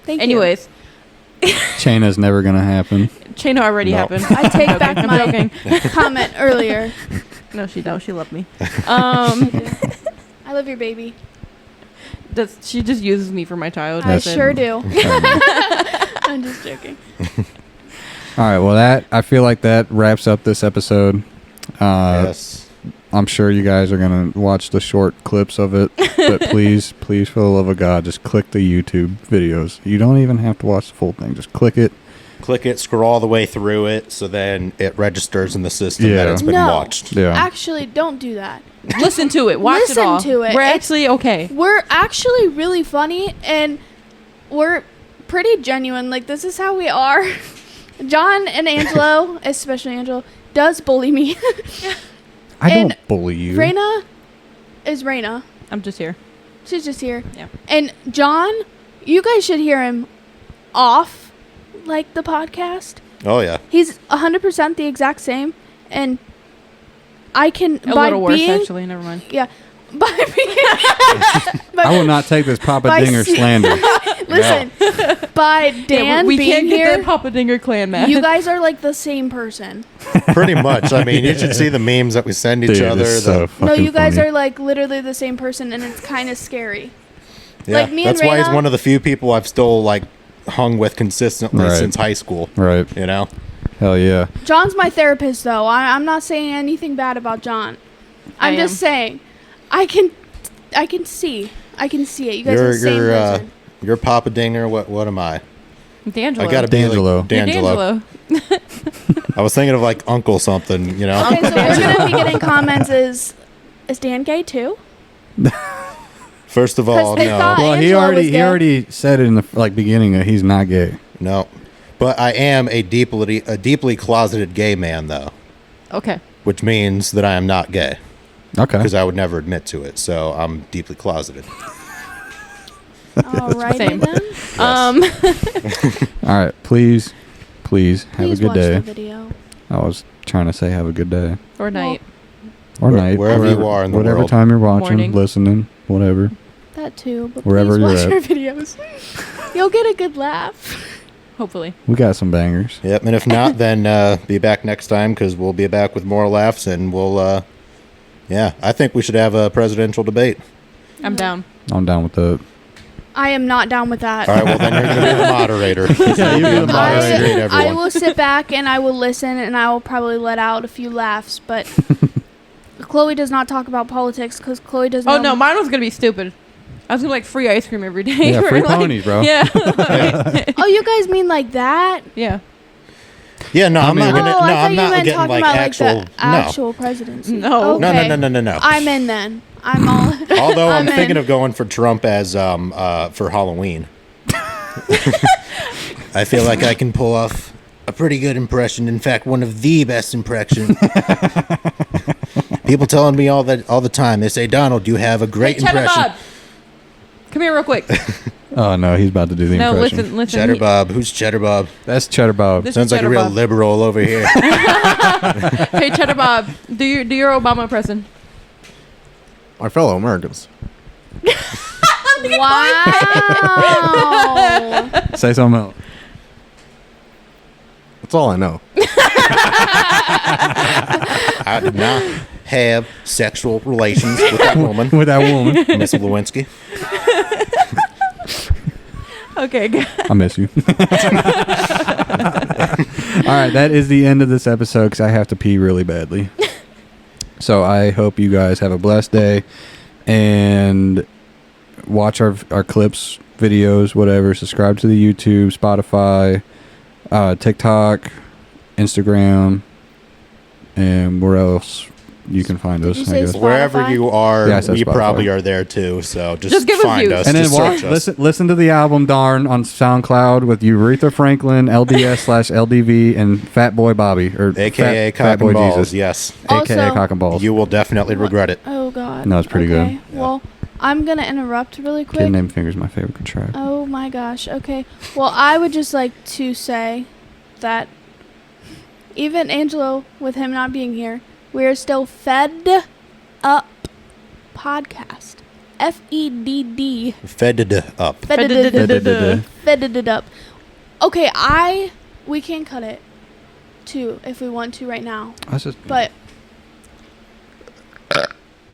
Thank Anyways, Chaina's never gonna happen. Chain already No. happened. you. I take Okay, back I'm my joking. comment earlier. No, she don't. She loved me. I love your baby. She just uses me for my child. I That's it. sure do. I'm just joking. All right, well, I feel like that wraps up this episode. Yes. I'm sure you guys are going to watch the short clips of it, but please, for the love of God, just click the YouTube videos. You don't even have to watch the full thing. Just click it. Click it, scroll all the way through it, so then it registers in the system that Yeah. it's been No. watched. Yeah. Actually, don't do that. Listen to it. Watch Listen it all. to it. We're It's- actually okay. We're actually really funny, and we're pretty genuine. Like, this is how we are. John and Angelo, especially Angelo, does bully me. I And don't bully you. Raina is Raina. I'm just here. She's just here. Yeah. And John, you guys should hear him off, like, the podcast. Oh, yeah. He's 100% the exact same, and I can A by little worse, being actually. Never mind. yeah by being I will not take this Papa By Dinger s- slander. listen by Dan we being can't get here. that Papa Dinger clan mad. You guys are like the same person. Pretty much. I mean, you should see the memes that we send each Dude, other. it's the- so No, fucking you guys funny. are like literally the same person, and it's kind of scary. yeah, like me and that's why he's Raina- one of the few people I've still, like, hung with consistently Right. since high school. Right. You know? Hell yeah. John's my therapist, though. I'm not saying anything bad about John. I'm I just am. saying, I can see it. You guys are the same person. You're Papa Dinger. What am I? D'Angelo. I gotta be D'Angelo. like You're D'Angelo. I was thinking of like Uncle something, you know. Okay, so we're gonna be getting comments. Is Dan gay too? First of all, 'Cause they thought- no, Well, he Angelo was already gay. said it in the beginning that he's not gay. no. But I am a deeply closeted gay man, though, Okay. which means that I am not gay Okay. because I would never admit to it. So I'm deeply closeted. Alrighty Same. then. All right. Please have Please a good watch the day. video. I was trying to say have a good day Or night. or Where- night, wherever you are in the whatever world. time you're watching, Morning. listening, whatever. That too, but Wherever please you're watch at. our videos. You'll get a good laugh. Hopefully. We got some bangers. Yep. And if not, then be back next time because we'll be back with more laughs and we'll. Yeah, I think we should have a presidential debate. I'm down. I'm down with that. I am not down with that. All right. Well, then you're going to be the moderator. Yeah, you be the moderator. Great, I everyone. will sit back and I will listen and I will probably let out a few laughs, but Chloe does not talk about politics because Chloe does Oh not. no, mine was gonna be stupid. I was gonna like free ice cream every day. Yeah, Or, free like- ponies, bro. Yeah. Oh, you guys mean like that? Yeah. Yeah, no, I'm mean- not gonna. Oh, No, I thought I'm you not meant getting talking like about actual. like the actual presidency. No. Okay. No. I'm in then. I'm all. Although I'm I'm thinking in. of going for Trump as for Halloween. I feel like I can pull off a pretty good impression. In fact, one of the best impressions. People telling me all the time. They say, "Donald, you have a great Hey, Cheddar impression." Bob. Come here real quick. Oh no, he's about to do the No, impression. listen. Cheddar Bob. Who's Cheddar Bob? That's Cheddar Bob. This Sounds is like a Cheddar real Bob. liberal over here. Hey, Cheddar Bob, do your Obama impression. Our fellow Americans. Wow. Say something else. That's all I know. I did not have sexual relations with that woman, With that woman. Miss Lewinsky. Okay, good. I miss you. All right, that is the end of this episode because I have to pee really badly. So I hope you guys have a blessed day and watch our clips, videos, whatever. Subscribe to the YouTube, Spotify, TikTok, Instagram, and where else you can find Did us. you I say guess. Spotify? Wherever you are, Yeah, I said we Spotify. probably are there too. So Just give us find views. us. And then Just watch, search us. listen to the album "Darn" on SoundCloud with Aretha Franklin, LDS/LDV, and Fatboy Bobby, or AKA Fat Cock and Balls. Jesus, Yes. AKA Also- Cock and Balls. You will definitely regret it. Oh God. No, it's pretty okay. good. Well, I'm gonna interrupt really quick. Kid Named Finger's my favorite track. Oh my gosh. Okay. Well, I would just like to say that even Angelo, with him not being here, we're still Fed Up Podcast. FEDD. Fed up. Fed up. Okay, we can cut it too if we want to right now. I was just, But